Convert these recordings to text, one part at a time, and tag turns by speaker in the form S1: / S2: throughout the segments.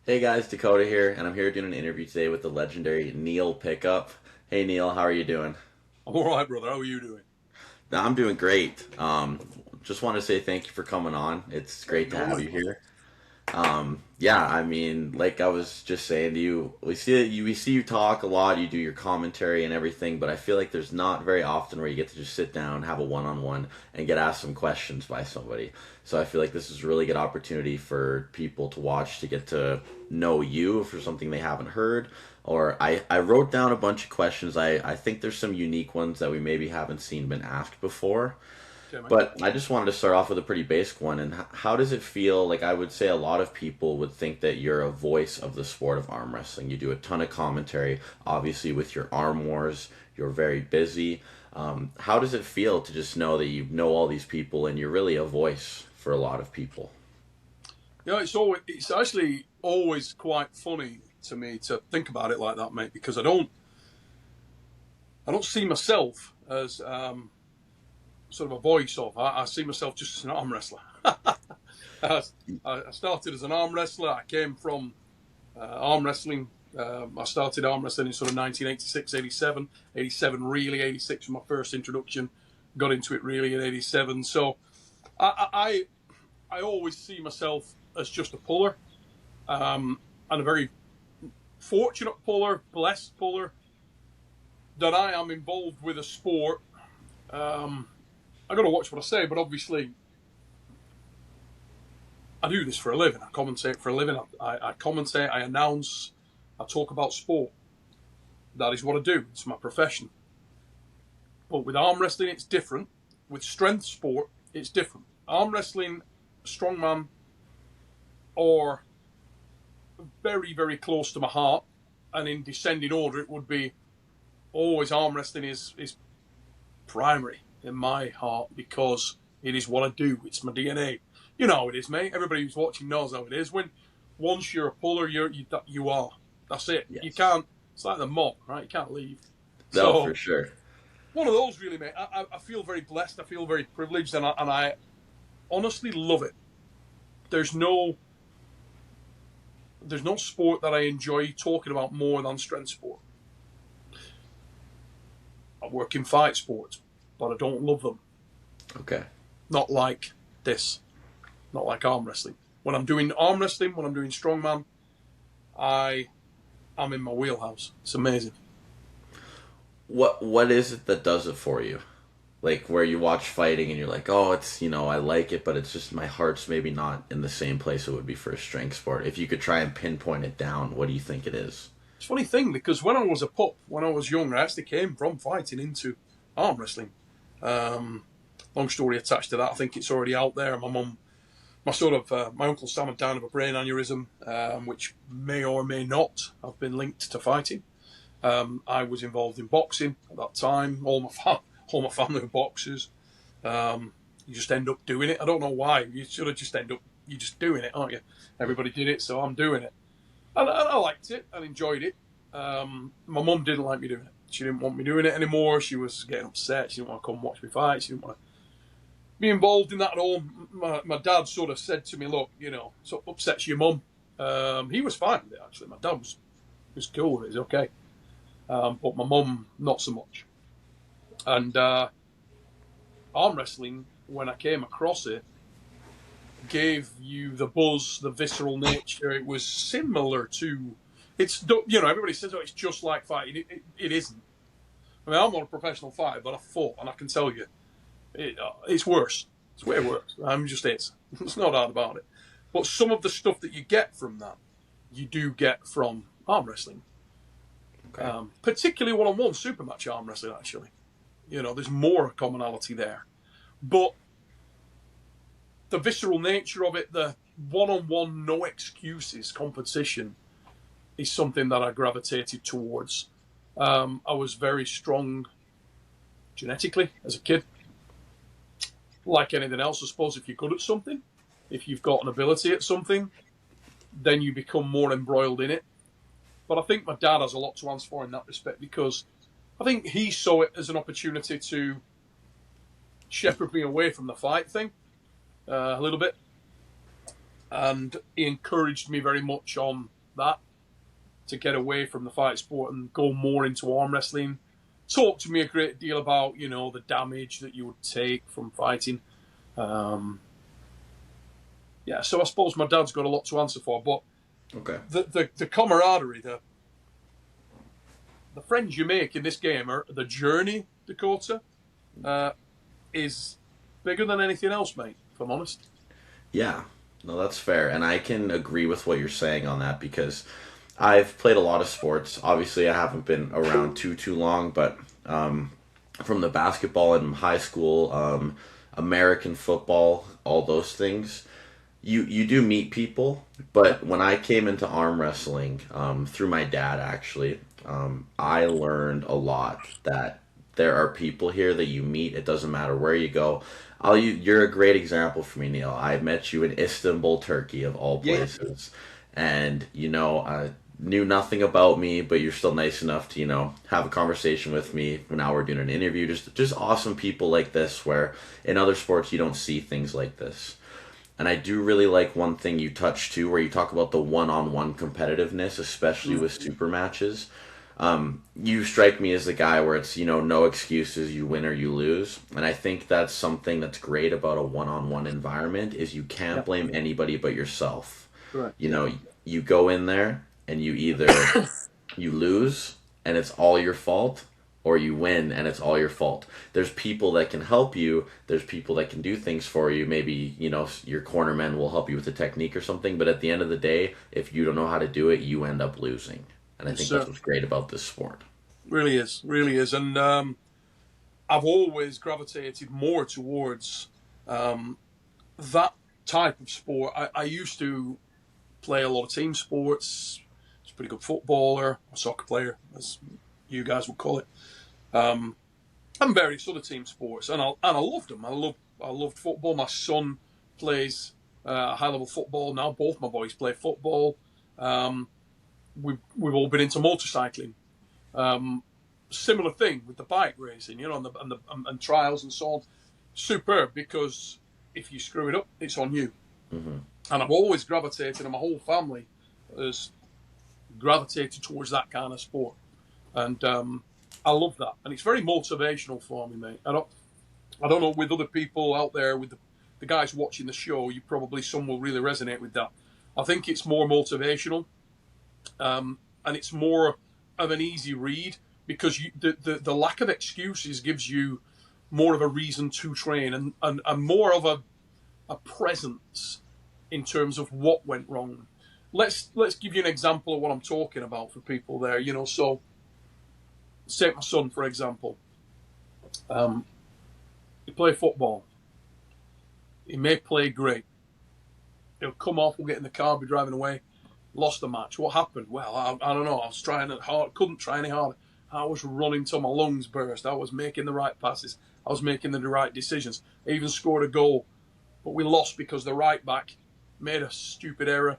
S1: Hey guys, Dakota here, and I'm here doing an interview today with the legendary Neil Pickup. Hey Neil, how are you doing?
S2: I'm all right, brother. How are you doing?
S1: I'm doing great. Just want to say thank you for coming on. It's
S2: Hey,
S1: great to
S2: no
S1: have
S2: worries,
S1: you
S2: man.
S1: here. Yeah, I mean, like I was just saying to you, we see you talk a lot, you do your commentary and everything, but I feel like there's not very often where you get to just sit down, have a one-on-one, and get asked some questions by somebody. So I feel like this is a really good opportunity for people to watch to get to know you for something they haven't heard. Or I wrote down a bunch of questions. I think there's some unique ones that we maybe haven't seen been asked before.
S2: Okay, mate.
S1: But I just wanted to start off with a pretty basic one. And how does it feel? Like, I would say a lot of people would think that you're a voice of the sport of arm wrestling. You do a ton of commentary, obviously, with your arm wars. You're very busy. How does it feel to just know that you know all these people and you're really a voice for a lot of people?
S2: Yeah, it's actually always quite funny to me to think about it like that, mate, because I don't see myself as sort of a voice of. I see myself just as an arm wrestler. I, I started as an arm wrestler. I came from arm wrestling. I started arm wrestling in sort of 1986, 87, 87 really, 86 was my first introduction. Got into it really in 87. So I, I always see myself as just a puller, and a very fortunate puller, blessed puller, that I am involved with a sport. Um, I got to watch what I say, but obviously I do this for a living. I commentate for a living. I commentate, I announce, I talk about sport. That is what I do. It's my profession. But with arm wrestling, it's different. With strength sport, it's different. Arm wrestling, strongman, or very, very close to my heart. And in descending order, it would be always arm wrestling is primary in my heart because it is what I do. It's my DNA. You know how it is, mate. Everybody who's watching knows how it is. When once you're a puller, you are. That's it. You
S1: Yes.
S2: can't. It's like the mob, right? You can't leave.
S1: No, for
S2: So
S1: sure.
S2: one of those, really, mate. I feel very blessed. I feel very privileged, and I honestly love it. There's no there's no sport that I enjoy talking about more than strength sport. I work in fight sports, but I don't love them.
S1: Okay.
S2: Not like this. Not like arm wrestling. When I'm doing arm wrestling, when I'm doing strongman, I am in my wheelhouse. It's amazing.
S1: What is it that does it for you? Like where you watch fighting and you're like, oh, it's I like it, but it's just my heart's maybe not in the same place it would be for a strength sport. If you could try and pinpoint it down, what do you think it is?
S2: It's a funny thing because when I was a pup, when I was young, I actually came from fighting into arm wrestling. Um, Long story attached to that. I think it's already out there. My uncle Sam had died of a brain aneurysm, which may or may not have been linked to fighting. I was involved in boxing at that time. All my family were boxers. You just end up doing it. I don't know why. You sort of just end up you just doing it, aren't you? Everybody did it, so I'm doing it. And I liked it and enjoyed it. My mum didn't like me doing it. She didn't want me doing it anymore. She was getting upset. She didn't want to come watch me fight. She didn't want to be involved in that at all. My dad sort of said to me, "Look, so upsets your mum." He was fine with it actually. My dad was cool with it. It was okay, but my mum not so much. And arm wrestling, when I came across it, gave you the buzz, the visceral nature. It was similar to. Everybody says, "Oh, it's just like fighting." It isn't. I mean, I'm not a professional fighter, but I fought, and I can tell you, it's worse. It's way worse. I'm just it's. It's not hard about it. But some of the stuff that you get from that, you do get from arm wrestling,
S1: Okay.
S2: particularly one-on-one super match arm wrestling. Actually, there's more commonality there. But the visceral nature of it, the one-on-one, no excuses competition, is something that I gravitated towards. I was very strong genetically as a kid. Like anything else, I suppose, if you're good at something, if you've got an ability at something, then you become more embroiled in it. But I think my dad has a lot to answer for in that respect because I think he saw it as an opportunity to shepherd me away from the fight thing a little bit. and he encouraged me very much on that, to get away from the fight sport and go more into arm wrestling. Talked to me a great deal about, the damage that you would take from fighting. Yeah, so I suppose my dad's got a lot to answer for, but
S1: Okay.
S2: the camaraderie, the friends you make in this game, are the journey, Dakota, is bigger than anything else, mate, if I'm honest.
S1: Yeah, no, that's fair. And I can agree with what you're saying on that because I've played a lot of sports. Obviously, I haven't been around too long, but from the basketball in high school, American football, all those things, you do meet people.
S2: Yeah,
S1: But when I came into arm wrestling, through my dad actually, I learned a lot that there are people here that you meet. It doesn't matter where you go. You're a great example for me, Neil. I met you in Istanbul, Turkey, of all
S2: yeah,
S1: places, and knew nothing about me, but you're still nice enough to have a conversation with me. Now we're doing an interview. Just awesome people like this, where in other sports you don't see things like this. And I do really like one thing you touched too, where you talk about the one-on-one competitiveness, especially with super matches. You strike me as the guy where it's no excuses, you win or you lose, and I think that's something that's great about a one-on-one environment is you can't
S2: yeah,
S1: blame anybody but yourself.
S2: correct.
S1: You go in there and you either you lose and it's all your fault, or you win and it's all your fault. There's people that can help you, there's people that can do things for you. Maybe your cornermen will help you with the technique or something, but at the end of the day, if you don't know how to do it, you end up losing. And I
S2: Yes,
S1: think that's
S2: sir.
S1: what's great about this sport.
S2: Really is, really is. And I've always gravitated more towards that type of sport. I used to play a lot of team sports. I was a pretty good footballer, a soccer player, as you guys would call it, and various other team sports. And I loved them. I loved football. My son plays high level football now. Both my boys play football. Um, we've all been into motorcycling. Um, Similar thing with the bike racing, and trials and so on. Superb, because if you screw it up, it's on you.
S1: Hmm.
S2: And I've always gravitated, and my whole family has gravitated towards that kind of sport. And I love that, and it's very motivational for me, mate. I don't know with other people out there, with the guys watching the show. You probably some will really resonate with that. I think it's more motivational, and it's more of an easy read because the lack of excuses gives you more of a reason to train, and more of a presence in terms of what went wrong. Let's give you an example of what I'm talking about for people there. So take my son for example. He play football. He may play great. He'll come off. We'll get in the car. Be driving away. Lost the match. What happened? Well, I don't know. I was trying it hard. Couldn't try any harder. I was running till my lungs burst. I was making the right passes. I was making the right decisions. I even scored a goal, but we lost because the right back made a stupid error.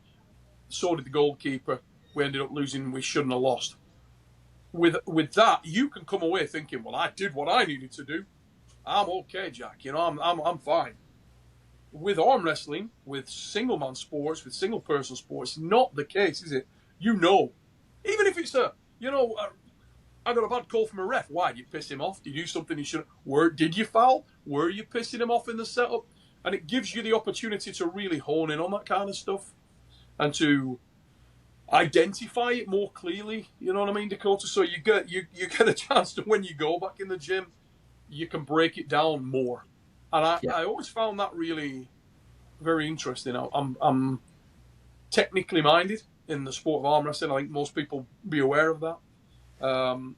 S2: So did the goalkeeper. We ended up losing. We shouldn't have lost. With that, you can come away thinking, well, I did what I needed to do. I'm okay, Jack. I'm fine. With arm wrestling, with single man sports, with single person sports, not the case, is it? Even if it's I got a bad call from a ref. Why? Did you piss him off? Did you do something you shouldn't? Did you foul? Were you pissing him off in the setup? And it gives you the opportunity to really hone in on that kind of stuff and to identify it more clearly. You know what I mean, Dakota? So you get a chance to, when you go back in the gym, you can break it down more. And
S1: Yeah.
S2: I always found that really very interesting. I'm technically minded in the sport of arm wrestling. I think most people be aware of that. And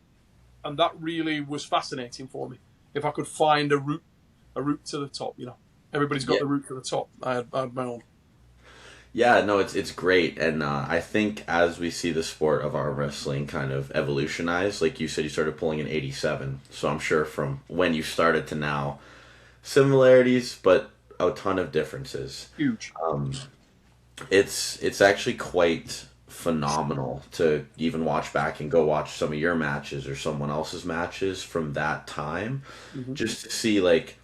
S2: that really was fascinating for me. If I could find a route to the top, everybody's got
S1: Yeah.
S2: the route to the top. I had my own.
S1: Yeah, no, it's great, and I think as we see the sport of arm wrestling kind of evolutionize, like you said, you started pulling in '87, so I'm sure from when you started to now, similarities, but a ton of differences.
S2: Huge.
S1: It's actually quite phenomenal to even watch back and go watch some of your matches or someone else's matches from that time,
S2: Mm-hmm.
S1: just to see like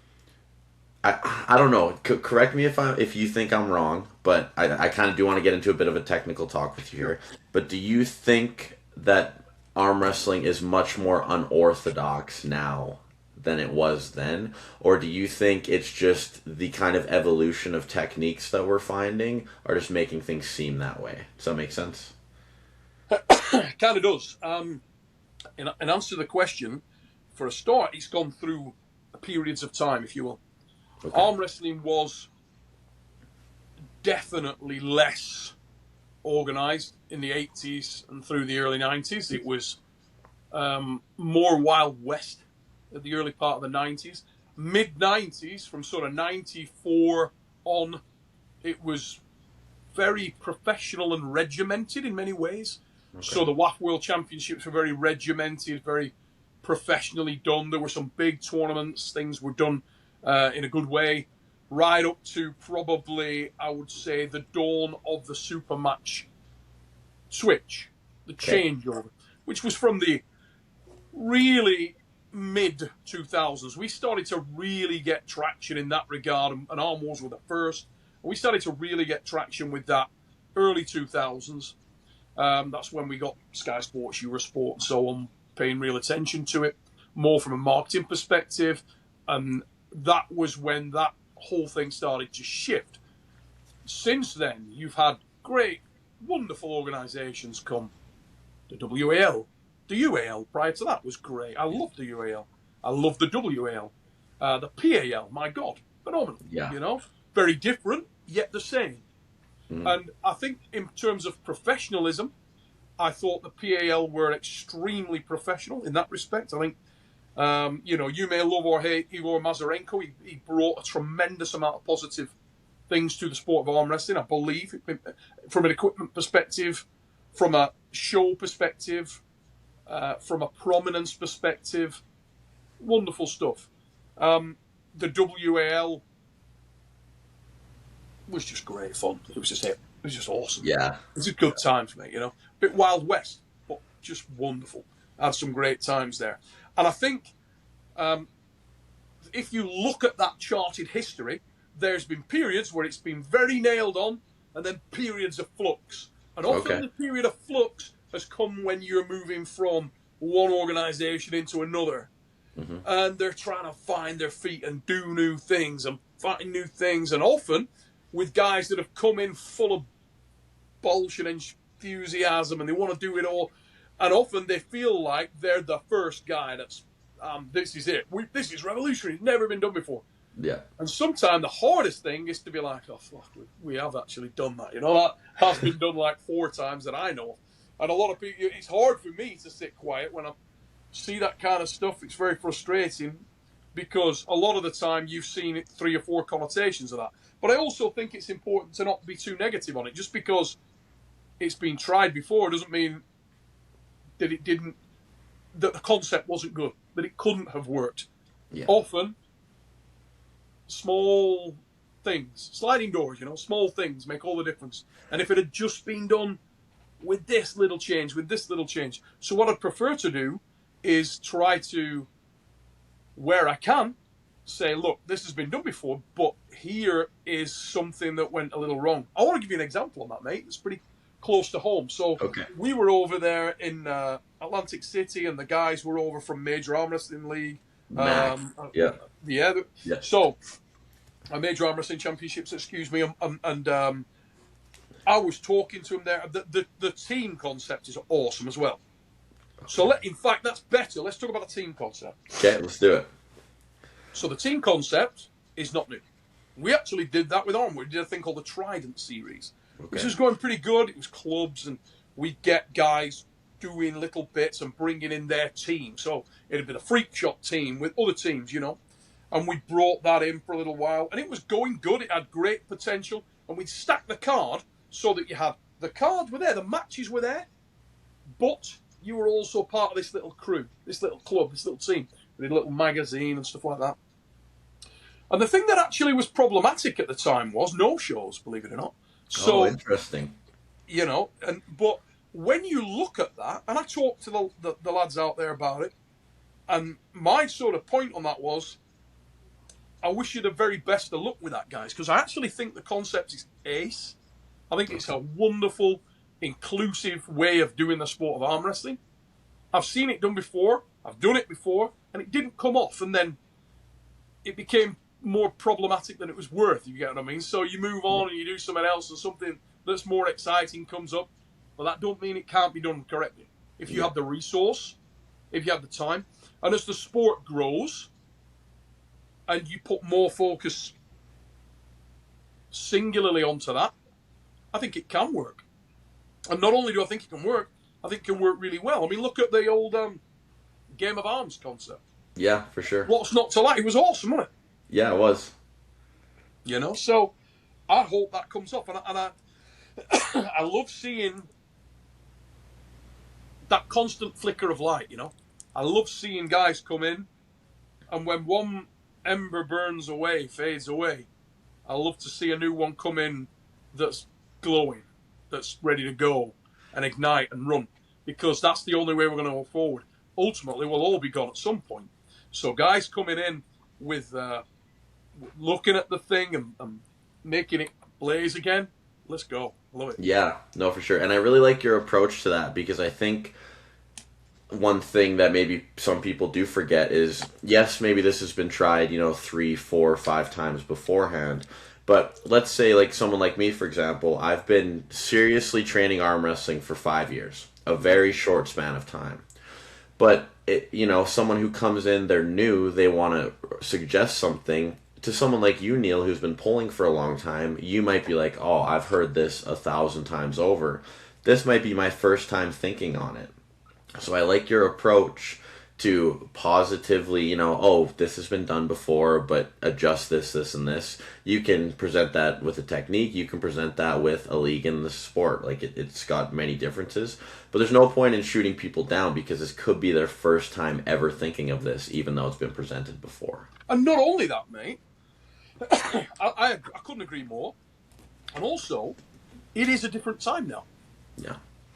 S1: I don't know. Correct me if you think I'm wrong, but I kind of do want to get into a bit of a technical talk with you
S2: Sure.
S1: here. But do you think that arm wrestling is much more unorthodox now than it was then, or do you think it's just the kind of evolution of techniques that we're finding are just making things seem that way? Does that make sense?
S2: It kind of does. In answer to the question, for a start, it's gone through periods of time, if you will.
S1: Okay.
S2: Arm wrestling was definitely less organized in the 80s and through the early 90s. It was more Wild West at the early part of the 90s. Mid 90s, from sort of 94 on, it was very professional and regimented in many ways.
S1: Okay.
S2: So the WAF World Championships were very regimented, very professionally done. There were some big tournaments. Things were done in a good way, right up to probably, I would say, the dawn of the super match switch, the
S1: Okay.
S2: changeover, which was from the really mid 2000s. We started to really get traction in that regard, and Arm Wars were the first. We started to really get traction with that early 2000s. That's when we got Sky Sports, Eurosport, and so on, paying real attention to it, more from a marketing perspective. And that was when that whole thing started to shift. Since then, you've had great, wonderful organisations come. The WAL, the UAL prior to that was great. I loved the UAL. I loved the WAL. The PAL, my God, phenomenal.
S1: Yeah.
S2: You know, very different, yet the same.
S1: Mm.
S2: And I think in terms of professionalism, I thought the PAL were extremely professional in that respect. I think, you may love or hate Igor Mazarenko. He brought a tremendous amount of positive things to the sport of arm wrestling, I believe, from an equipment perspective, from a show perspective, from a prominence perspective. Wonderful stuff. The WAL was just great fun. It was just awesome.
S1: Yeah.
S2: It was a good time for me, A bit Wild West, but just wonderful. I had some great times there. And I think if you look at that charted history, there's been periods where it's been very nailed on, and then periods of flux. And often
S1: Okay.
S2: the period of flux has come when you're moving from one organisation into another.
S1: Mm-hmm.
S2: And they're trying to find their feet and do new things and find new things. And often with guys that have come in full of bullshit and enthusiasm and they want to do it all. And often they feel like they're the first guy that's, this is it. This is revolutionary. It's never been done before.
S1: Yeah.
S2: And sometimes the hardest thing is to be like, oh, fuck, we have actually done that. That has been done like 4 times that I know of. And a lot of people, it's hard for me to sit quiet when I see that kind of stuff. It's very frustrating because a lot of the time you've seen it 3 or 4 connotations of that. But I also think it's important to not be too negative on it. Just because it's been tried before doesn't mean that that the concept wasn't good, that it couldn't have worked.
S1: Yeah.
S2: Often, small things, sliding doors, small things make all the difference. And if it had just been done with this little change, So what I'd prefer to do is try to, where I can, say, look, this has been done before, but here is something that went a little wrong. I want to give you an example on that, mate. It's pretty close to home. So
S1: Okay.
S2: we were over there in Atlantic City, and the guys were over from Major Arm Wrestling League.
S1: Yeah.
S2: Yeah.
S1: Yeah.
S2: So, Major Arm Wrestling Championships, excuse me, and I was talking to him there. The team concept is awesome as well. So, in fact, that's better. Let's talk about the team concept.
S1: Okay, let's do it.
S2: So the team concept is not new. We actually did that with Arm. We did a thing called the Trident series, which was going pretty good. It was clubs, and we'd get guys doing little bits and bringing in their team. So it'd be the Freak Shot team with other teams, And we brought that in for a little while, and it was going good. It had great potential, and we'd stack the card so that you had the cards were there, the matches were there, but you were also part of this little crew, this little club, this little team. We did a little magazine and stuff like that. And the thing that actually was problematic at the time was no-shows, believe it or not. So,
S1: interesting.
S2: But when you look at that, and I talked to the lads out there about it, and my sort of point on that was, I wish you the very best of luck with that, guys, because I actually think the concept is ace. I think it's a wonderful, inclusive way of doing the sport of arm wrestling. I've seen it done before. I've done it before, and it didn't come off, and then it became more problematic than it was worth, you get what I mean? So you move on and you do something else, and something that's more exciting comes up, but that don't mean it can't be done correctly. If you have the resource, if you have the time, and as the sport grows, and you put more focus singularly onto that, I think it can work. And not only do I think it can work, I think it can work really well. I mean, look at the old Game of Arms concept.
S1: Yeah, for sure.
S2: What's not to like? It was awesome, wasn't it?
S1: Yeah, it was.
S2: You know, so I hope that comes off. And I I love seeing that constant flicker of light, you know. I love seeing guys come in, and when one ember burns away, fades away, I love to see a new one come in that's glowing, that's ready to go and ignite and run, because that's the only way we're going to go forward. Ultimately, we'll all be gone at some point. So guys coming in with looking at the thing and making it blaze again, let's go. Love it.
S1: Yeah, no, for sure. And I really like your approach to that, because I think one thing that maybe some people do forget is, yes, maybe this has been tried, 3, 4, 5 times beforehand. But let's say, like, someone like me, for example, I've been seriously training arm wrestling for 5 years, a very short span of time. But, someone who comes in, they're new, they want to suggest something. To someone like you, Neil, who's been pulling for a long time, you might be like, oh, I've heard this 1,000 times over. This might be my first time thinking on it. So I like your approach to positively, oh, this has been done before, but adjust this, and this. You can present that with a technique. You can present that with a league in the sport. Like, it's got many differences. But there's no point in shooting people down, because this could be their first time ever thinking of this, even though it's been presented before.
S2: And not only that, mate, I couldn't agree more. And also, it is a different time now.
S1: Yeah.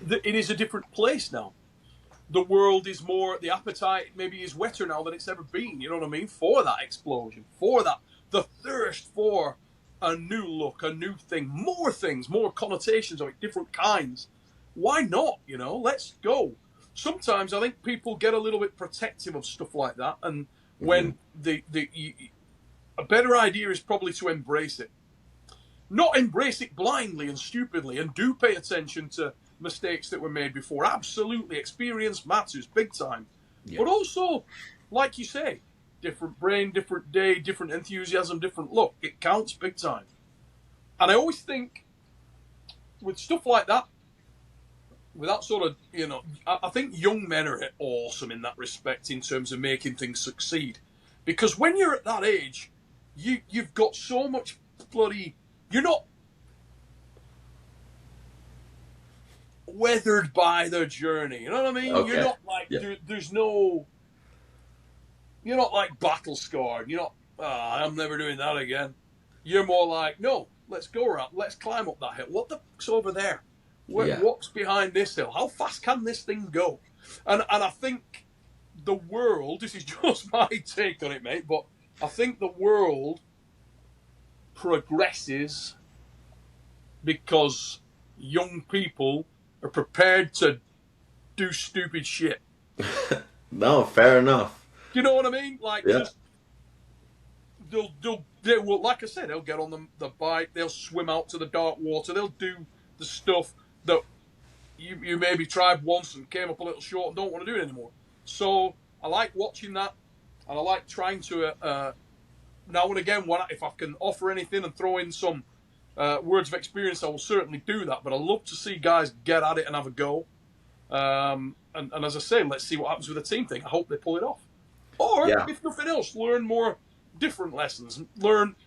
S2: It is a different place now. The world is more, the appetite maybe is wetter now than it's ever been, you know what I mean? For that explosion, for that, the thirst for a new look, a new thing, more connotations of it, different kinds. Why not, let's go. Sometimes I think people get a little bit protective of stuff like that, and when a better idea is probably to embrace it. Not embrace it blindly and stupidly, and do pay attention to mistakes that were made before. Absolutely, experience matters big time. Yeah. But also, like you say, different brain, different day, different enthusiasm, different look. It counts big time. And I always think with stuff like that, with that sort of, I think young men are awesome in that respect in terms of making things succeed. Because when you're at that age, you've got so much bloody, you're not weathered by the journey, you know what I mean? Okay. You're not like, there's no, you're not like battle scarred, you're not, I'm never doing that again. You're more like, no, let's go around, let's climb up that hill. What the fuck's over there? What's behind this hill? How fast can this thing go? And I think the world, this is just my take on it, mate, but I think the world progresses because young people are prepared to do stupid shit.
S1: No, fair enough.
S2: You know what I mean? Like, just they will, like I said, they'll get on the bike, they'll swim out to the dark water, they'll do the stuff that you maybe tried once and came up a little short and don't want to do it anymore. So I like watching that, and I like trying to now and again, if I can offer anything and throw in some words of experience, I will certainly do that. But I love to see guys get at it and have a go. And as I say, let's see what happens with the team thing. I hope they pull it off. Or, if nothing else, learn more different lessons.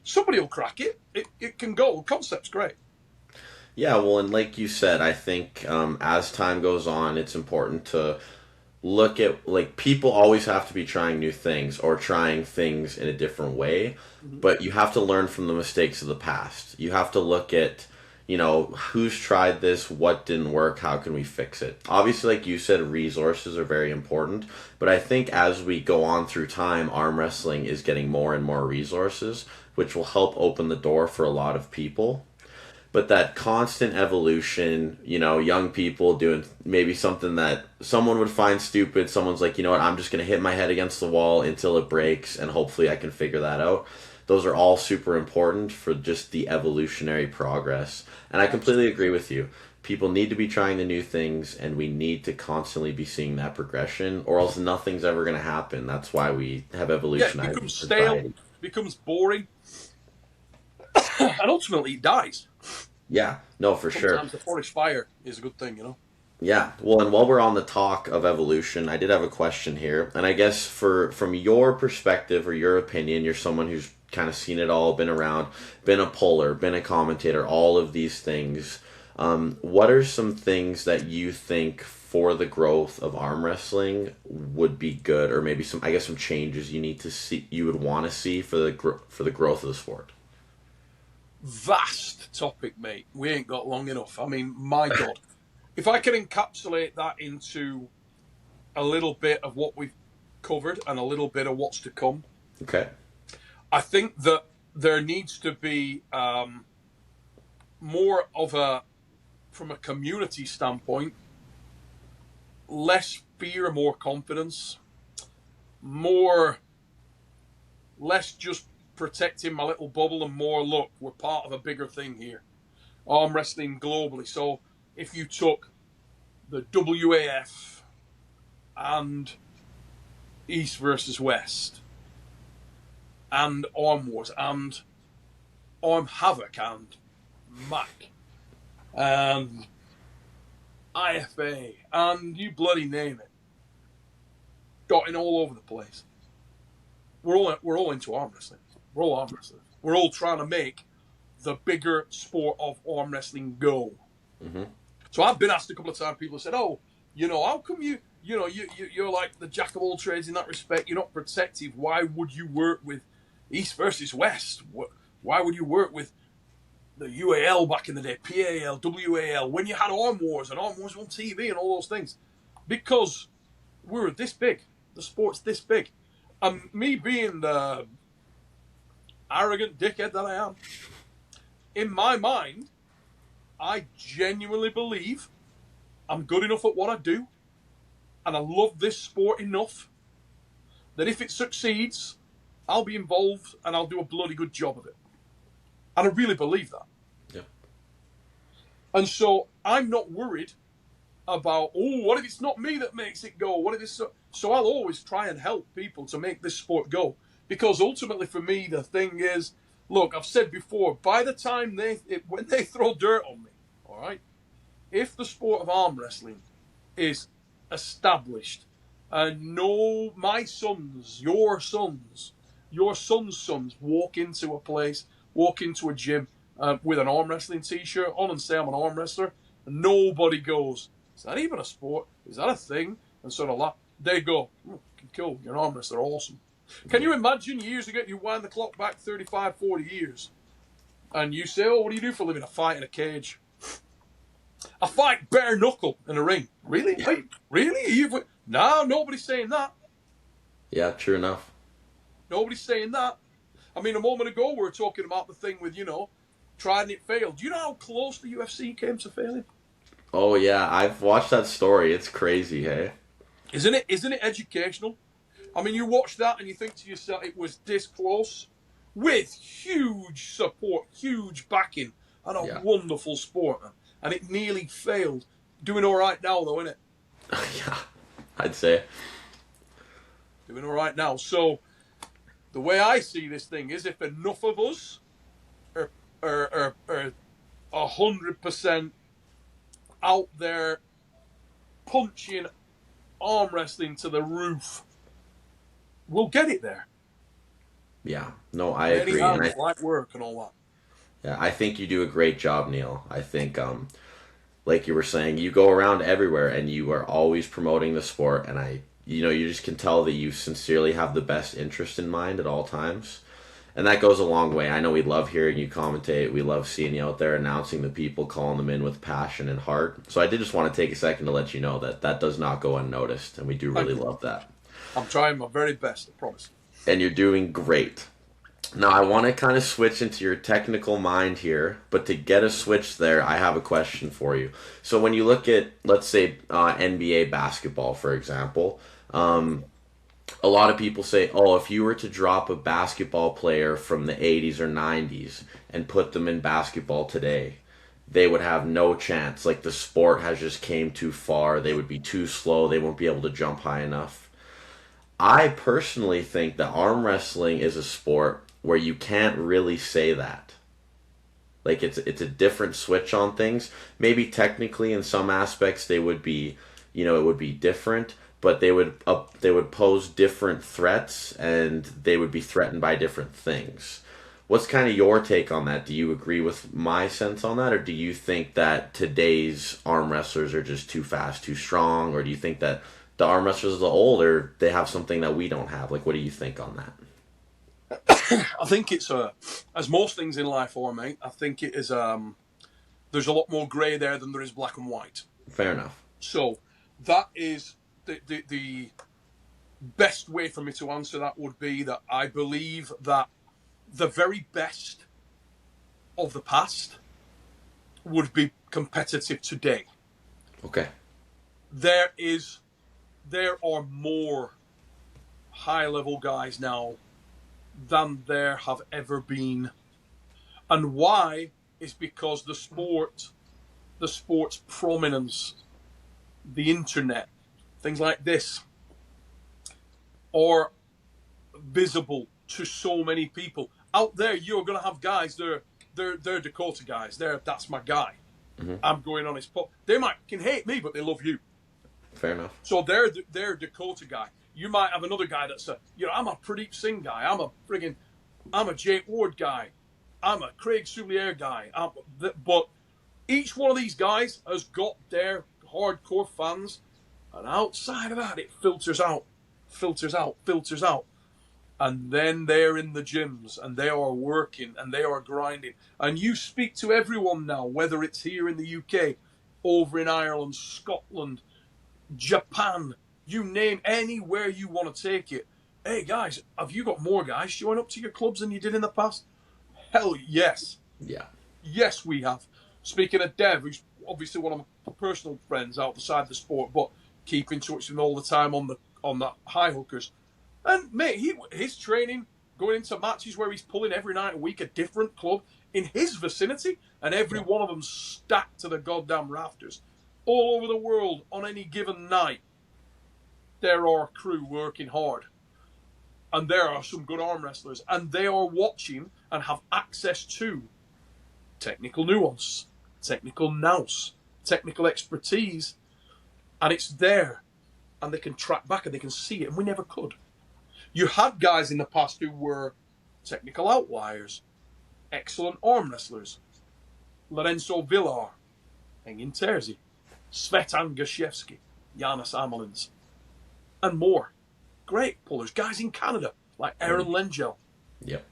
S2: Somebody will crack it. It can go. The concept's great.
S1: Yeah, well, and like you said, I think as time goes on, it's important to look at, like, people always have to be trying new things or trying things in a different way, but you have to learn from the mistakes of the past. You have to look at, you know, who's tried this, what didn't work, how can we fix it. Obviously, like you said, resources are very important, but I think as we go on through time, arm wrestling is getting more and more resources, which will help open the door for a lot of people. But that constant evolution, you know, young people doing maybe something that someone would find stupid, someone's like, you know what, I'm just going to hit my head against the wall until it breaks and hopefully I can figure that out. Those are all super important for just the evolutionary progress. And I completely agree with you. People need to be trying the new things, and we need to constantly be seeing that progression, or else nothing's ever going to happen. That's why we have evolution.
S2: Yeah, it becomes stale, becomes boring, and ultimately it dies.
S1: Yeah, no, for sure.
S2: Sometimes the forest fire is a good thing, you know?
S1: Yeah, well, and while we're on the talk of evolution, I did have a question here, and I guess from your perspective or your opinion, you're someone who's kind of seen it all, been around, been a puller, been a commentator, all of these things. What are some things that you think for the growth of arm wrestling would be good, or maybe some, I guess, some changes you need to see, you would want to see for the growth of the sport?
S2: Vast topic, mate. We ain't got long enough. I mean, my God. If I can encapsulate that into a little bit of what we've covered and a little bit of what's to come.
S1: Okay.
S2: I think that there needs to be more of a, from a community standpoint, less fear, more confidence, less just protecting my little bubble and more, look, we're part of a bigger thing here. Arm wrestling globally. So if you took the WAF and East versus West and Arm Wars and Arm Havoc and MAC and IFA and you bloody name it, dotting all over the place. We're all into arm wrestling. We're all arm wrestlers. We're all trying to make the bigger sport of arm wrestling go.
S1: Mm-hmm.
S2: So I've been asked a couple of times. People have said, "Oh, you know, how come you're like the jack of all trades in that respect? You're not protective. Why would you work with East versus West? Why would you work with the UAL back in the day, PAL, WAL, when you had Arm Wars and Arm Wars on TV and all those things? Because we're this big. The sport's this big. And me being the arrogant dickhead that I am, in my mind, I genuinely believe I'm good enough at what I do, and I love this sport enough that if it succeeds, I'll be involved and I'll do a bloody good job of it. And I really believe that.
S1: Yeah.
S2: And so I'm not worried about, oh, what if it's not me that makes it go? What if it's so I'll always try and help people to make this sport go. Because ultimately for me, the thing is, look, I've said before, by the time when they throw dirt on me, all right, if the sport of arm wrestling is established and no, my sons, your son's sons walk into a place, walk into a gym with an arm wrestling t-shirt on and say I'm an arm wrestler, and nobody goes, is that even a sport? Is that a thing? And sort of like, they go, cool, you're an arm wrestler, awesome. Can you imagine years ago, you wind the clock back 35, 40 years, and you say, oh, what do you do for a living? I fight in a cage. I fight bare knuckle in a ring. Really?
S1: Yeah.
S2: Wait, really? No, nobody's saying that.
S1: Yeah, true enough.
S2: Nobody's saying that. I mean, a moment ago, we were talking about the thing with, tried and it failed. Do you know how close the UFC came to failing?
S1: Oh, yeah, I've watched that story. It's crazy, hey?
S2: Isn't it educational? I mean, you watch that and you think to yourself, it was this close with huge support, huge backing, and a wonderful sport. And it nearly failed. Doing all right now, though, isn't it?
S1: Yeah, I'd say.
S2: Doing all right now. So, the way I see this thing is if enough of us are 100% out there punching arm wrestling to the roof, we'll get it there.
S1: Yeah, no, I agree.
S2: And light work and all that.
S1: Yeah, I think you do a great job, Neil. I think, like you were saying, you go around everywhere and you are always promoting the sport, and you just can tell that you sincerely have the best interest in mind at all times. And that goes a long way. I know we love hearing you commentate. We love seeing you out there announcing the people, calling them in with passion and heart. So I did just want to take a second to let you know that that does not go unnoticed, and we do
S2: Thank
S1: really
S2: you.
S1: love that.
S2: I'm trying my very best, I promise.
S1: And you're doing great. Now, I want to kind of switch into your technical mind here, but to get a switch there, I have a question for you. So, when you look at, let's say, NBA basketball, for example, a lot of people say, oh, if you were to drop a basketball player from the 80s or 90s and put them in basketball today, they would have no chance. Like, the sport has just came too far. They would be too slow. They won't be able to jump high enough. I personally think that arm wrestling is a sport where you can't really say that. Like it's a different switch on things. Maybe technically in some aspects they would be, it would be different, but they would pose different threats and they would be threatened by different things. What's kind of your take on that? Do you agree with my sense on that, or do you think that today's arm wrestlers are just too fast, too strong, or do you think that the arm wrestlers of the old, or they have something that we don't have? Like, what do you think on that?
S2: I think it's as most things in life are, mate. I think it is. There's a lot more grey there than there is black and white.
S1: Fair enough.
S2: So that is the best way for me to answer that would be that I believe that the very best of the past would be competitive today.
S1: Okay.
S2: There are more high level guys now than there have ever been. And why is because the sport's prominence, the internet, things like this are visible to so many people. Out there you're gonna have guys, they're Dakota guys. That's my guy.
S1: Mm-hmm.
S2: I'm going on his pop. They can hate me, but they love you.
S1: Fair enough.
S2: So they're Dakota guy. You might have another guy that's I'm a Pradeep Singh guy. I'm a Jake Ward guy. I'm a Craig Soulier guy. But each one of these guys has got their hardcore fans, and outside of that, it filters out, and then they're in the gyms and they are working and they are grinding. And you speak to everyone now, whether it's here in the UK, over in Ireland, Scotland, Japan, you name anywhere you want to take it. Hey guys, have you got more guys showing up to your clubs than you did in the past? Hell yes.
S1: Yeah.
S2: Yes, we have. Speaking of Dev, who's obviously one of my personal friends outside the sport, but keep in touch with him all the time on the high hookers. And mate, his training, going into matches where he's pulling every night a week a different club in his vicinity, and every one of them stacked to the goddamn rafters. All over the world on any given night, there are crew working hard. And there are some good arm wrestlers. And they are watching and have access to technical nuance, technical nous, technical expertise. And it's there. And they can track back and they can see it. And we never could. You had guys in the past who were technical outliers, excellent arm wrestlers. Lorenzo Villar, Engin Terzi, Svetan Gashevsky, Janis Amelins, and more. Great pullers. Guys in Canada, like Aaron Lengel.
S1: Yep.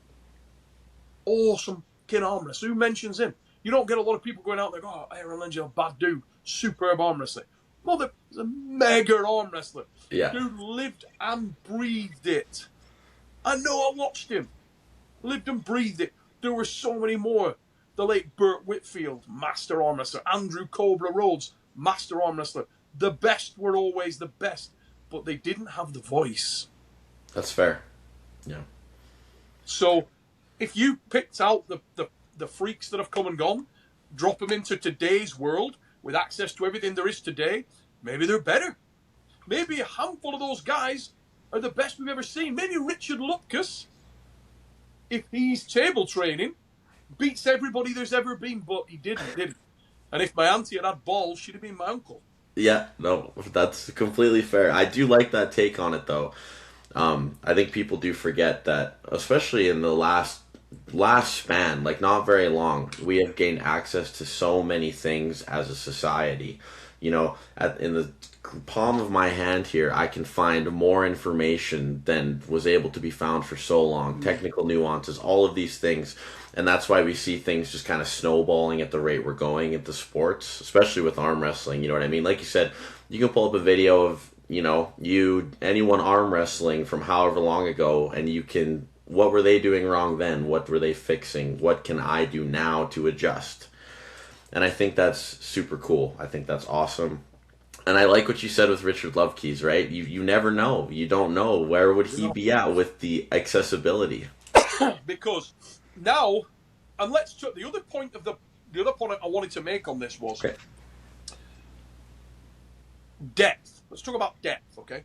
S2: Awesome kid arm wrestler. Who mentions him? You don't get a lot of people going out there, oh, Aaron Lengel, bad dude, superb arm wrestler. Mother, he's a mega arm wrestler.
S1: Yeah.
S2: Dude lived and breathed it. I know, I watched him. Lived and breathed it. There were so many more. The late Burt Whitfield, master arm wrestler. Andrew Cobra Rhodes, master arm wrestler. The best were always the best, but they didn't have the voice.
S1: That's fair. Yeah.
S2: So, if you picked out the freaks that have come and gone, drop them into today's world with access to everything there is today, maybe they're better. Maybe a handful of those guys are the best we've ever seen. Maybe Richard Lupkus, if he's table training, beats everybody there's ever been, but he didn't. And if my auntie had balls, she'd have been my uncle.
S1: Yeah, no, that's completely fair. I do like that take on it, though. I think people do forget that, especially in the last span, like not very long, we have gained access to so many things as a society You know, in the palm of my hand here, I can find more information than was able to be found for so long. Technical nuances, all of these things. And that's why we see things just kind of snowballing at the rate we're going into sports, especially with arm wrestling. You know what I mean? Like you said, you can pull up a video of, anyone arm wrestling from however long ago, and you can, what were they doing wrong then? What were they fixing? What can I do now to adjust? And I think that's super cool. I think that's awesome. And I like what you said with Richard Lovekeys, right? You never know. You don't know. Where would he be at with the accessibility?
S2: Because now, and the other point I wanted to make on this was depth. Let's talk about depth, okay?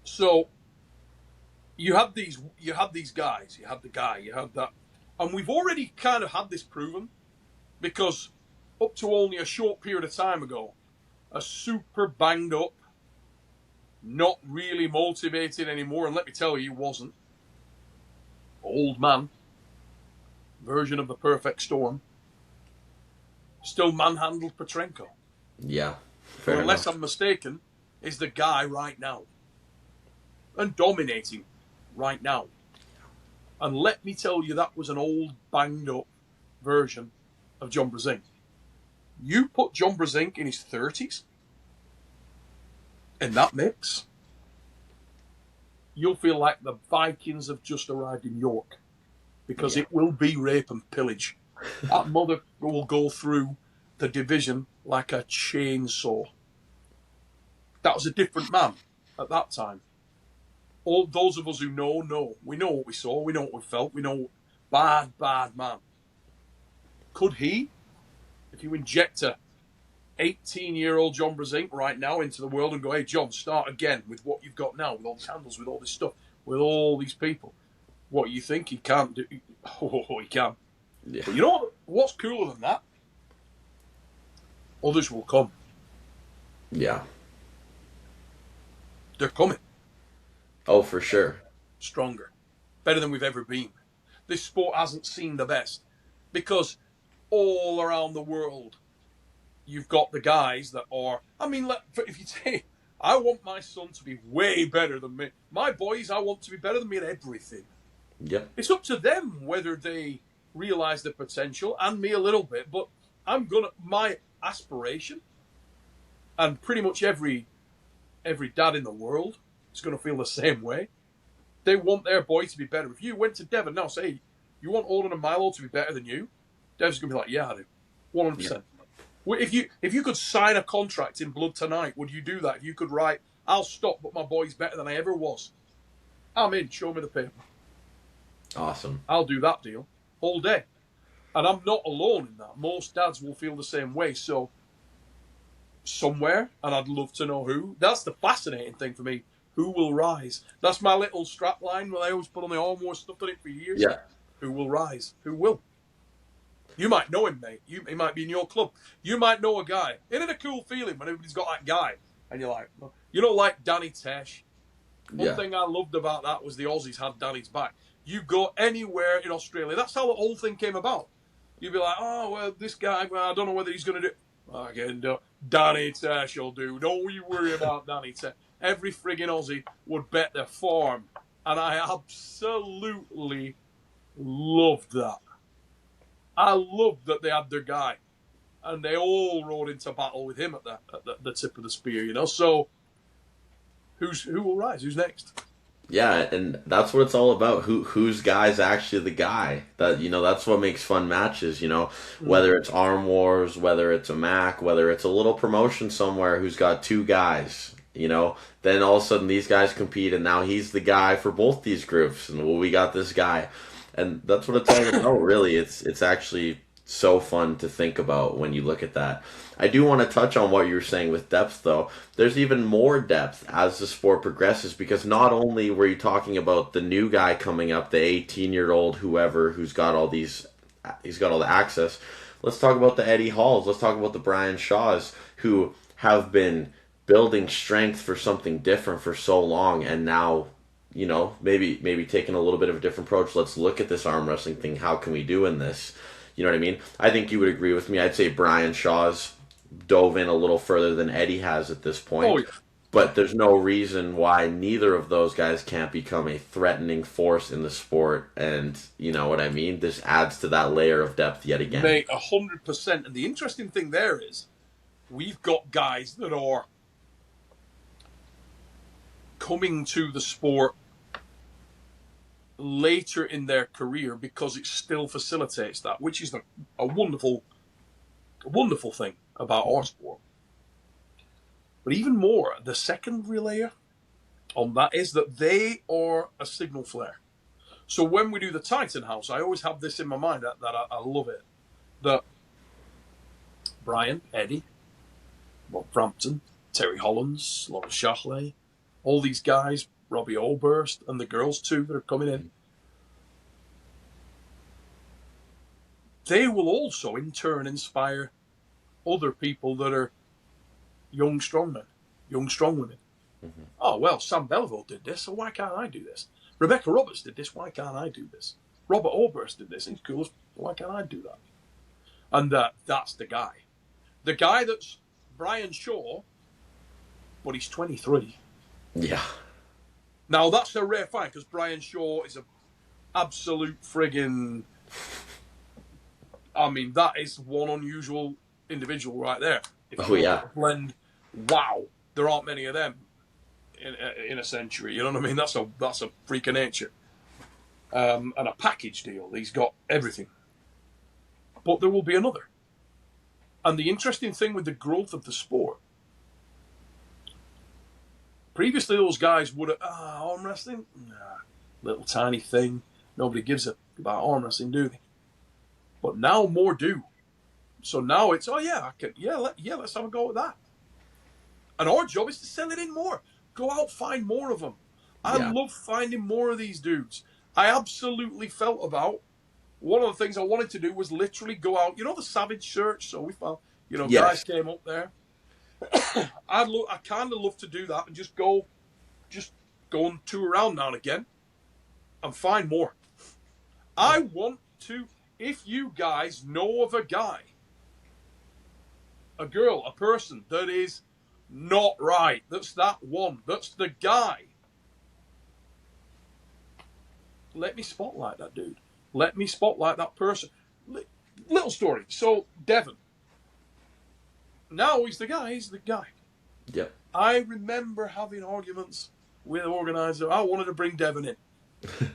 S2: So you had these guys, you had the guy, you had that, and we've already kind of had this proven because up to only a short period of time ago, a super banged up, not really motivated anymore, and let me tell you, he wasn't. Old man, version of the perfect storm, still manhandled Petrenko.
S1: Yeah,
S2: or unless I'm mistaken, is the guy right now. And dominating right now. And let me tell you, that was an old, banged up version of John Brzenk. You put John Brzenk in his 30s in that mix, you'll feel like the Vikings have just arrived in York. Because it will be rape and pillage. That mother will go through the division like a chainsaw. That was a different man at that time. All those of us who know. We know what we saw. We know what we felt. We know bad man. Could he, if you inject a 18-year-old John Brzenk right now into the world and go, hey, John, start again with what you've got now, with all the candles, with all this stuff, with all these people. What, you think he can't do? Oh, he can. Yeah. But you know what's cooler than that? Others will come.
S1: Yeah.
S2: They're coming.
S1: Oh, for sure.
S2: Stronger. Better than we've ever been. This sport hasn't seen the best. Because all around the world, you've got the guys that are... I mean, if you say, I want my son to be way better than me. My boys, I want to be better than me at everything.
S1: Yep.
S2: It's up to them whether they realise the potential, and me a little bit, but my aspiration, and pretty much every dad in the world is going to feel the same way. They want their boy to be better. If you went to Devon now, say, you want Olin and Milo to be better than you, Dev's going to be like, yeah, I do. 100%. Yeah. If you could sign a contract in blood tonight, would you do that? If you could write, I'll stop, but my boy's better than I ever was. I'm in. Show me the paper.
S1: Awesome.
S2: I'll do that deal all day. And I'm not alone in that. Most dads will feel the same way. So, somewhere, and I'd love to know who. That's the fascinating thing for me. Who will rise? That's my little strap line that I always put on the armwrestling stuff on it for years.
S1: Yeah.
S2: Who will rise? Who will? You might know him, mate. He might be in your club. You might know a guy. Isn't it a cool feeling when everybody's got that guy? And you're like, like Danny Tesh. One thing I loved about that was the Aussies had Danny's back. You go anywhere in Australia. That's how the whole thing came about. You'd be like, oh, well, this guy, I don't know whether he's going to do... I can do. Danny Tesh will do. Don't you worry about Danny Tesh. Every friggin' Aussie would bet their farm. And I absolutely loved that. I loved that they had their guy. And they all rode into battle with him at the tip of the spear, So, who will rise? Who's next?
S1: Yeah, and that's what it's all about. Whose guy's actually the guy? That's what makes fun matches, Whether it's Arm Wars, whether it's a Mac, whether it's a little promotion somewhere who's got two guys, Then all of a sudden these guys compete and now he's the guy for both these groups and we got this guy. And that's what it's all about, really. It's actually so fun to think about when you look at that. I do want to touch on what you were saying with depth, though. There's even more depth as the sport progresses because not only were you talking about the new guy coming up, the 18-year-old whoever who's got all the access. Let's talk about the Eddie Halls. Let's talk about the Brian Shaws who have been building strength for something different for so long and now maybe taking a little bit of a different approach. Let's look at this arm wrestling thing. How can we do in this? You know what I mean? I think you would agree with me. I'd say Brian Shaw's dove in a little further than Eddie has at this
S2: Oh
S1: point.
S2: yeah,
S1: But there's no reason why neither of those guys can't become a threatening force in the sport. And you know what I mean? This adds to that layer of depth yet again.
S2: mate, 100%. And the interesting thing there is, we've got guys that are coming to the sport later in their career because it still facilitates that, which is a wonderful thing about our sport. But even more, the secondary layer on that is that they are a signal flare. So when we do the Titan House, I always have this in my mind that I love it. That Brian, Eddie, Bob Frampton, Terry Hollands, Lawrence Shackley, all these guys, Robbie Oberst, and the girls too that are coming in, they will also in turn inspire other people that are young strongmen, young strongwomen. Mm-hmm. Oh, well, Sam Belleville did this, so why can't I do this? Rebecca Roberts did this, why can't I do this? Robert Oberst did this, he's cool, why can't I do that? And that's the guy. The guy that's Brian Shaw, but he's 23.
S1: Yeah.
S2: Now, that's a rare find, because Brian Shaw is an absolute friggin'... I mean, that is one unusual individual right there. If you blend, wow, there aren't many of them in a century. You know what I mean? That's a freak of nature. And a package deal. He's got everything. But there will be another. And the interesting thing with the growth of the sport, previously those guys would have, arm wrestling? Nah, little tiny thing. Nobody gives a about arm wrestling, do they? But now more do. So now it's, let's have a go at that. And our job is to sell it in more. Go out, find more of them. I love finding more of these dudes. I absolutely felt about, one of the things I wanted to do was literally go out, you know, the Savage Search. So we found, guys came up there. I kind of love to do that and just go and tour around now and again and find more. I want to, if you guys know of a guy, a girl, a person that is not right, that's that one, that's the guy, let me spotlight that dude. Let me spotlight that person. Little story. So, Devon. Now he's the guy.
S1: Yep. I
S2: remember having arguments with the organizer. I wanted to bring Devon in.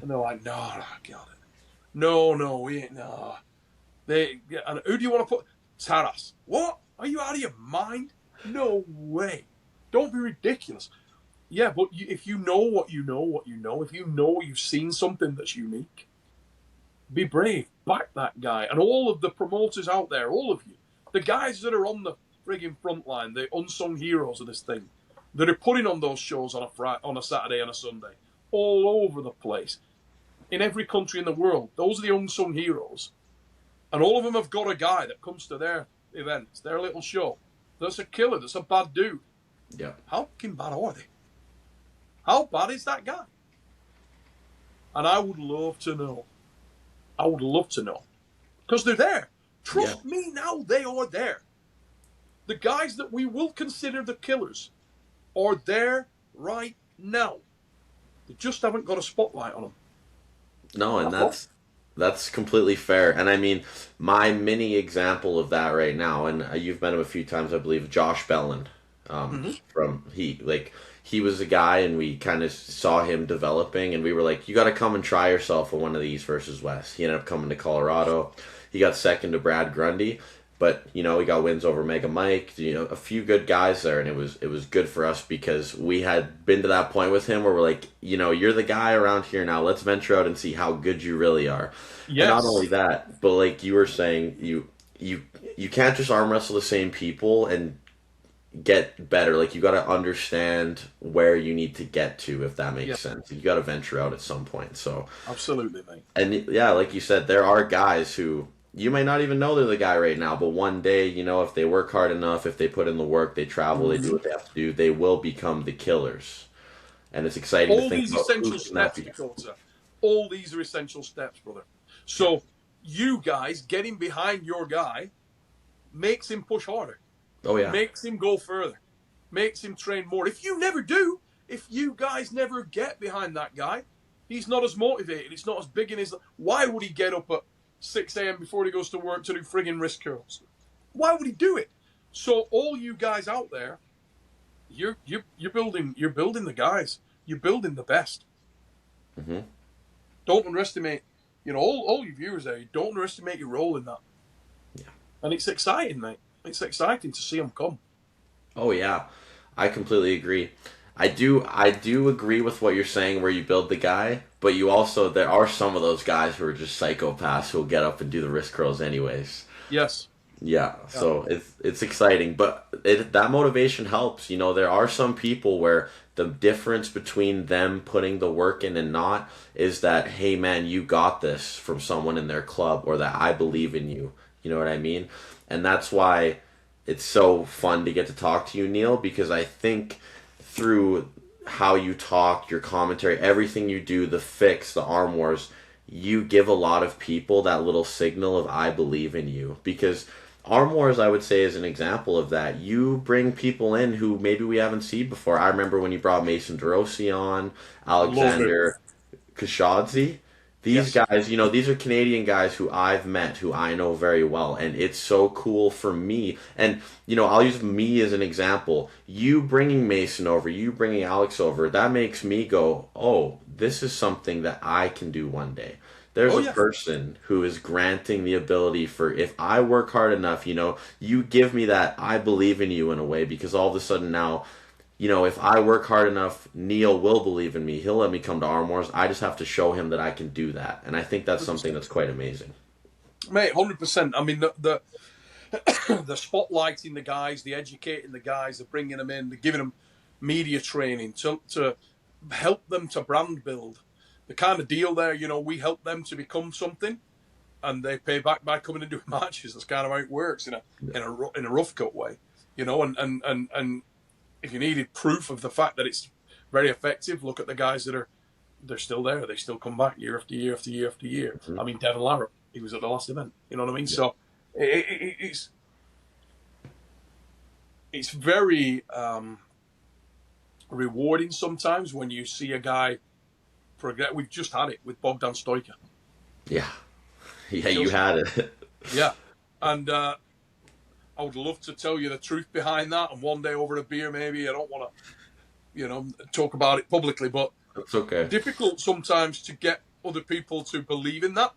S2: And they're like, no, I got it. No, we ain't, no. And who do you want to put? Taras. What? Are you out of your mind? No way. Don't be ridiculous. Yeah, but if you know what you know, if you know you've seen something that's unique, be brave. Back that guy. And all of the promoters out there, all of you, the guys that are on the frigging front line, the unsung heroes of this thing, that are putting on those shows on a Saturday and a Sunday, all over the place, in every country in the world. Those are the unsung heroes. And all of them have got a guy that comes to their events, their little show, that's a killer, that's a bad dude.
S1: Yeah.
S2: How fucking bad are they? How bad is that guy? And I would love to know. Because they're there. Trust me now, they are there. The guys that we will consider the killers are there right now. They just haven't got a spotlight on them.
S1: No, and that's completely fair. And I mean, my mini example of that right now, and you've met him a few times, I believe, Josh Belland. He was a guy, and we kind of saw him developing, and we were like, you got to come and try yourself on one of these versus West. He ended up coming to Colorado. He got second to Brad Grundy, but he got wins over Mega Mike. A few good guys there, and it was good for us because we had been to that point with him where we're like, you're the guy around here now. Let's venture out and see how good you really are. Yes. And not only that, but like you were saying, you can't just arm wrestle the same people and get better. Like, you got to understand where you need to get to, if that makes sense. You got to venture out at some point. So
S2: absolutely, mate.
S1: And yeah, like you said, there are guys who you may not even know they're the guy right now, but one day, if they work hard enough, if they put in the work, they travel, they do what they have to do, they will become the killers. And it's exciting to think about
S2: essential steps, Dakota. All these are essential steps, brother. So you guys getting behind your guy makes him push harder.
S1: Oh yeah.
S2: makes him go further, makes him train more. If you never do, if you guys never get behind that guy, he's not as motivated. It's not as big in his. Why would he get up at 6 a.m. before he goes to work to do frigging wrist curls? Why would he do it? So all you guys out there, you're building the guys. You're building the best.
S1: Mm-hmm.
S2: Don't underestimate. All your viewers there. Don't underestimate your role in that.
S1: Yeah.
S2: And it's exciting, mate. It's exciting to see them come.
S1: Oh yeah, I completely agree. I do agree with what you're saying where you build the guy, but you also there are some of those guys who are just psychopaths who'll get up and do the wrist curls anyways.
S2: Yes.
S1: Yeah, so it's exciting, but that motivation helps. There are some people where the difference between them putting the work in and not is that, hey man, you got this from someone in their club, or that I believe in you. You know what I mean? And that's why it's so fun to get to talk to you, Neil, because I think through how you talk, your commentary, everything you do, the fix, the arm wars, you give a lot of people that little signal of I believe in you. Because Arm Wars, I would say, is an example of that. You bring people in who maybe we haven't seen before. I remember when you brought Mason DeRossi on, Alexander Kashadze. These
S2: Yes.
S1: guys, these are Canadian guys who I've met, who I know very well, and it's so cool for me. And, I'll use me as an example. You bringing Mason over, you bringing Alex over, that makes me go, oh, this is something that I can do one day. There's
S2: Oh
S1: a
S2: yeah.
S1: person who is granting the ability for, if I work hard enough, you give me that I believe in you in a way, because all of a sudden now, if I work hard enough, Neil will believe in me. He'll let me come to Arm Wars. I just have to show him that I can do that. And I think that's something that's quite amazing.
S2: Mate, 100%. I mean, the the spotlighting the guys, the educating the guys, the bringing them in, the giving them media training to help them to brand build. The kind of deal there, we help them to become something, and they pay back by coming and doing matches. That's kind of how it works in a rough cut way, and if you needed proof of the fact that it's very effective, look at the guys they're still there. They still come back year after year after year after year.
S1: Mm-hmm.
S2: I mean, Devin Larratt, he was at the last event. You know what I mean?
S1: Yeah.
S2: So it's very rewarding sometimes when you see a guy progress. We've just had it with Bogdan Stoica.
S1: Yeah. Yeah, you had it.
S2: Yeah. And I would love to tell you the truth behind that, and one day over a beer maybe. I don't want to, talk about it publicly, but
S1: It's okay.
S2: difficult sometimes to get other people to believe in that.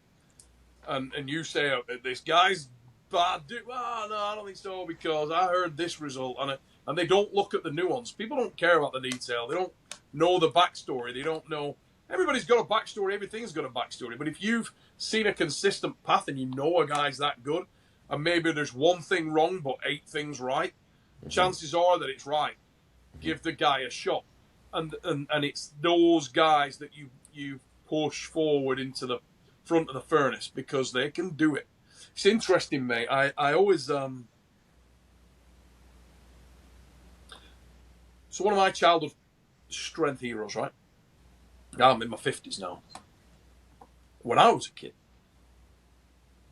S2: And you say, oh, this guy's bad, dude. Oh, no, I don't think so, because I heard this result. And they don't look at the nuance. People don't care about the detail. They don't know the backstory. They don't know. Everybody's got a backstory. Everything's got a backstory. But if you've seen a consistent path and you know a guy's that good, and maybe there's one thing wrong but 8 things right, chances are that it's right. Give the guy a shot. And it's those guys that you push forward into the front of the furnace because they can do it. It's interesting, mate. I always so one of my childhood strength heroes, right? I'm in my 50s now. When I was a kid,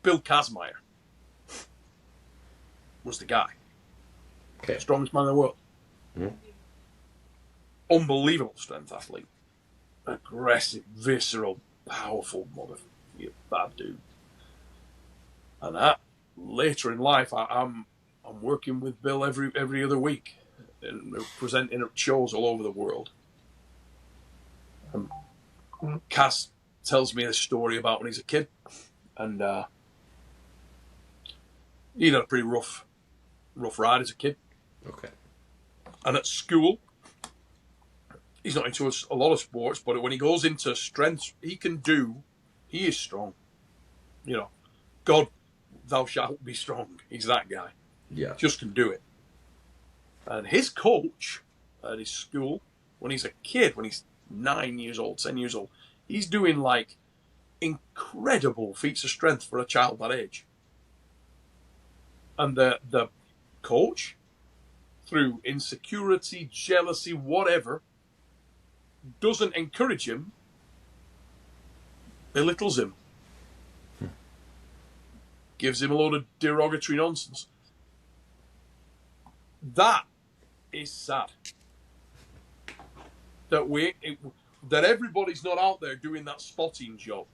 S2: Bill Kazmaier was the guy.
S1: Okay.
S2: Strongest man in the world.
S1: Mm-hmm.
S2: Unbelievable strength athlete. Aggressive, visceral, powerful bad dude. And that later in life, I'm working with Bill every other week and presenting at shows all over the world. Cass tells me a story about when he's a kid, and he had a pretty rough ride as a kid.
S1: Okay.
S2: And at school, he's not into a lot of sports, but when he goes into strength, he is strong. God, thou shalt be strong. He's that guy.
S1: Yeah.
S2: Just can do it. And his coach at his school, when he's a kid, when he's 9 years old, 10 years old, he's doing like incredible feats of strength for a child that age. And the coach, through insecurity, jealousy, whatever, doesn't encourage him, belittles him, gives him a load of derogatory nonsense. That is sad. That everybody's not out there doing that spotting job.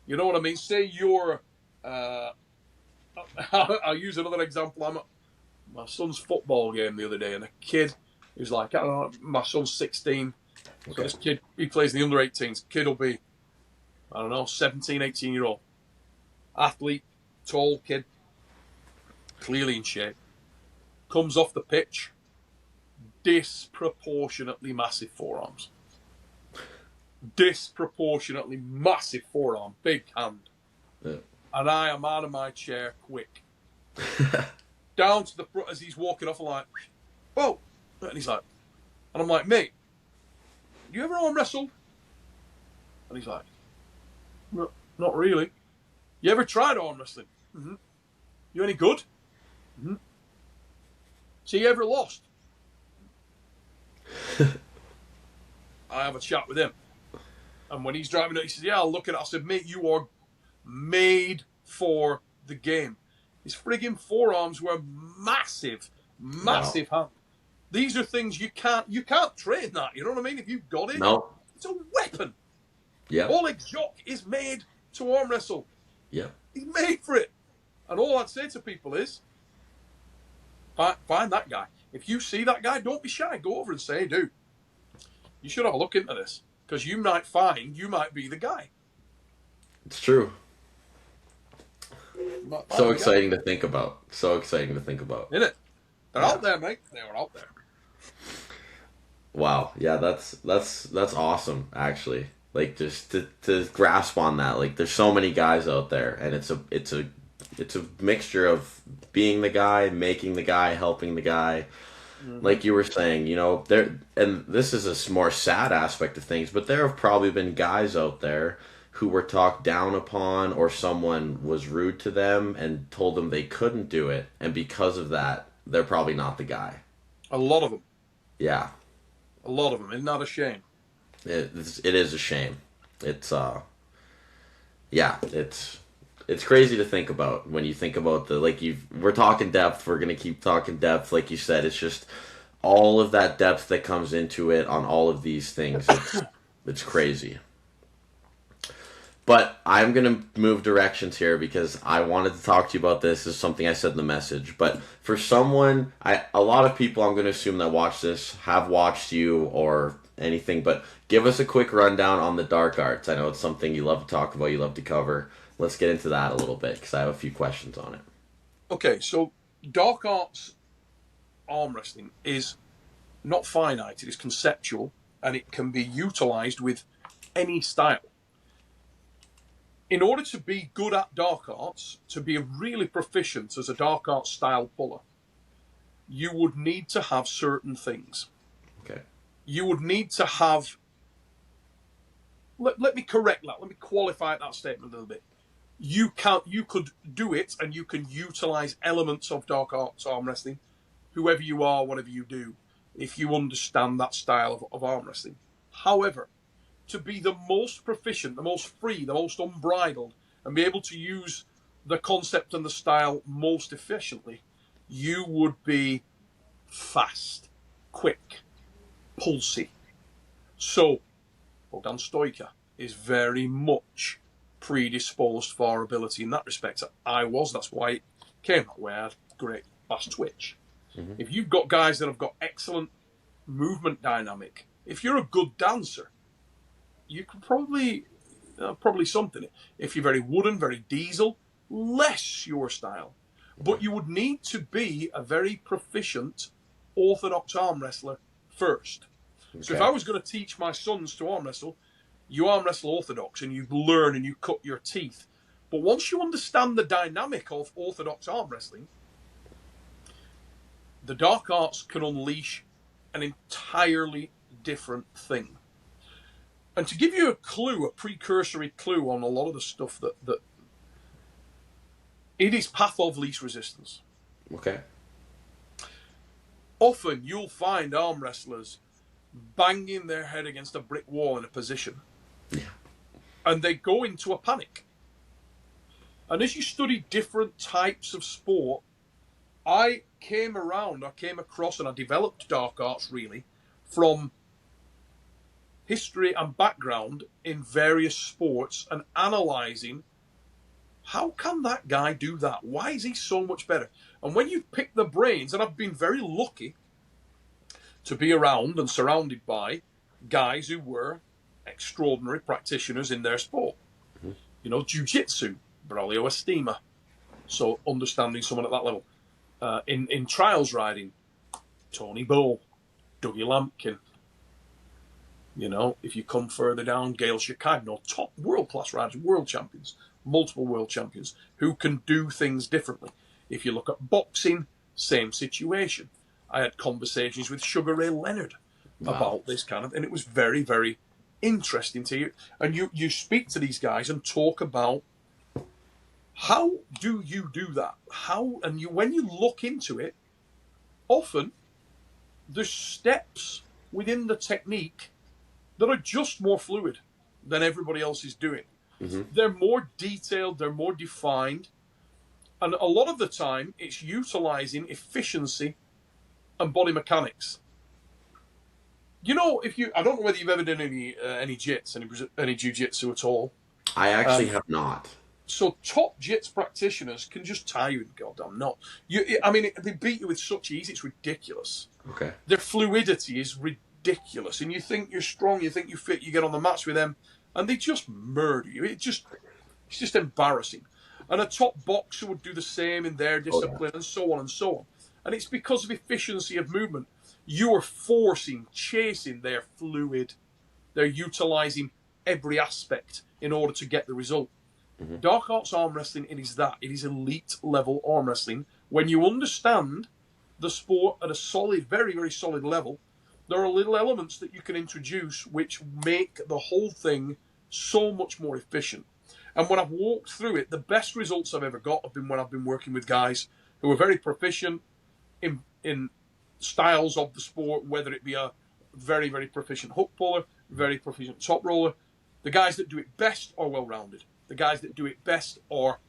S2: You know what I mean? Say you're. I'll use another example. I'm at my son's football game the other day, and a kid who's like, I don't know, my son's 16. Okay. So this kid, he plays in the under 18s. Kid will be, I don't know, 17, 18-year-old. Athlete, tall kid, clearly in shape. Comes off the pitch, disproportionately massive forearms. Disproportionately massive forearm, big hand. Yeah. And I am out of my chair quick. Down to the front as he's walking off, I'm like, whoa. And he's like, and I'm like, mate, you ever arm wrestle? And he's like, no, not really. You ever tried arm wrestling? Mm-hmm. You any good? Mm-hmm. So you ever lost? I have a chat with him. And when he's driving it, he says, yeah, I'll look at it. I said, mate, you are made for the game. His friggin' forearms were massive hand. These are things you can't train that. You know what I mean? If you've got it,
S1: no.
S2: It's a weapon.
S1: Yeah.
S2: Oleg Jock is made to arm wrestle.
S1: Yeah.
S2: He's made for it. And all I'd say to people is, find that guy. If you see that guy, don't be shy. Go over and say, hey, dude, you should have a look into this. Because you might be the guy.
S1: It's true. So exciting to think about. Isn't it?
S2: They're out there, mate. They were out there.
S1: Wow. Yeah, that's awesome, actually. Like, just to grasp on that. Like, there's so many guys out there, and it's a mixture of being the guy, making the guy, helping the guy. Mm-hmm. Like you were saying, you know, and this is a more sad aspect of things, but there have probably been guys out there who were talked down upon, or someone was rude to them and told them they couldn't do it, and because of that, they're probably not the guy.
S2: A lot of them.
S1: Yeah.
S2: A lot of them. Isn't that a shame?
S1: It is a shame. It's crazy to think about when you think about we're talking depth, we're going to keep talking depth. Like you said, it's just all of that depth that comes into it on all of these things. It's crazy. But I'm going to move directions here because I wanted to talk to you about this. This is something I said in the message. But for someone, a lot of people I'm going to assume that watch this have watched you or anything. But give us a quick rundown on the dark arts. I know it's something you love to talk about, you love to cover. Let's get into that a little bit because I have a few questions on it.
S2: Okay, so dark arts arm wrestling is not finite. It is conceptual, and it can be utilized with any style. In order to be good at dark arts, to be really proficient as a dark arts style puller, you would need to have certain things.
S1: Okay.
S2: You would need to have... Let me correct that. Let me qualify that statement a little bit. You could do it, and you can utilize elements of dark arts arm wrestling, whoever you are, whatever you do, if you understand that style of arm wrestling. However, to be the most proficient, the most free, the most unbridled, and be able to use the concept and the style most efficiently, you would be fast, quick, pulsy. So, Bogdan Stoica is very much predisposed for ability in that respect. I was, that's why it came that way. I had great fast twitch. Mm-hmm. If you've got guys that have got excellent movement dynamic, if you're a good dancer, you can probably something. If you're very wooden, very diesel, less your style. But you would need to be a very proficient orthodox arm wrestler first. Okay. So if I was going to teach my sons to arm wrestle, you arm wrestle orthodox and you learn and you cut your teeth. But once you understand the dynamic of orthodox arm wrestling, the dark arts can unleash an entirely different thing. And to give you a clue, a precursory clue on a lot of the stuff that it is path of least resistance.
S1: Okay.
S2: Often you'll find arm wrestlers banging their head against a brick wall in a position. Yeah. And they go into a panic. And as you study different types of sport, I came across, and I developed dark arts really from history and background in various sports and analysing how can that guy do that? Why is he so much better? And when you pick the brains, and I've been very lucky to be around and surrounded by guys who were extraordinary practitioners in their sport. Mm-hmm. You know, jiu-jitsu, Braulio Estima. So understanding someone at that level. In trials riding, Tony Bull, Dougie Lampkin. You know, if you come further down, Gail Chicagno, top world-class riders, world champions, multiple world champions, who can do things differently. If you look at boxing, same situation. I had conversations with Sugar Ray Leonard about this kind of, and it was very, very interesting to you. And you speak to these guys and talk about how do you do that? When you look into it, often there's steps within the technique that are just more fluid than everybody else is doing. Mm-hmm. They're more detailed, they're more defined, and a lot of the time it's utilizing efficiency and body mechanics. You know, I don't know whether you've ever done any jits, any jiu-jitsu at all.
S1: I actually have not.
S2: So top jits practitioners can just tie you in goddamn knot. They beat you with such ease, it's ridiculous.
S1: Okay.
S2: Their fluidity is ridiculous, and you think you're strong, you think you're fit, you get on the mats with them, and they just murder you. It's just embarrassing. And a top boxer would do the same in their discipline, and so on and so on. And it's because of efficiency of movement. You are chasing their fluid. They're utilizing every aspect in order to get the result. Mm-hmm. Dark arts arm wrestling, it is that. It is elite level arm wrestling. When you understand the sport at a solid, very, very solid level, there are little elements that you can introduce which make the whole thing so much more efficient. And when I've walked through it, the best results I've ever got have been when I've been working with guys who are very proficient in styles of the sport, whether it be a very, very proficient hook puller, very proficient top roller. The guys that do it best are well-rounded. The guys that do it best are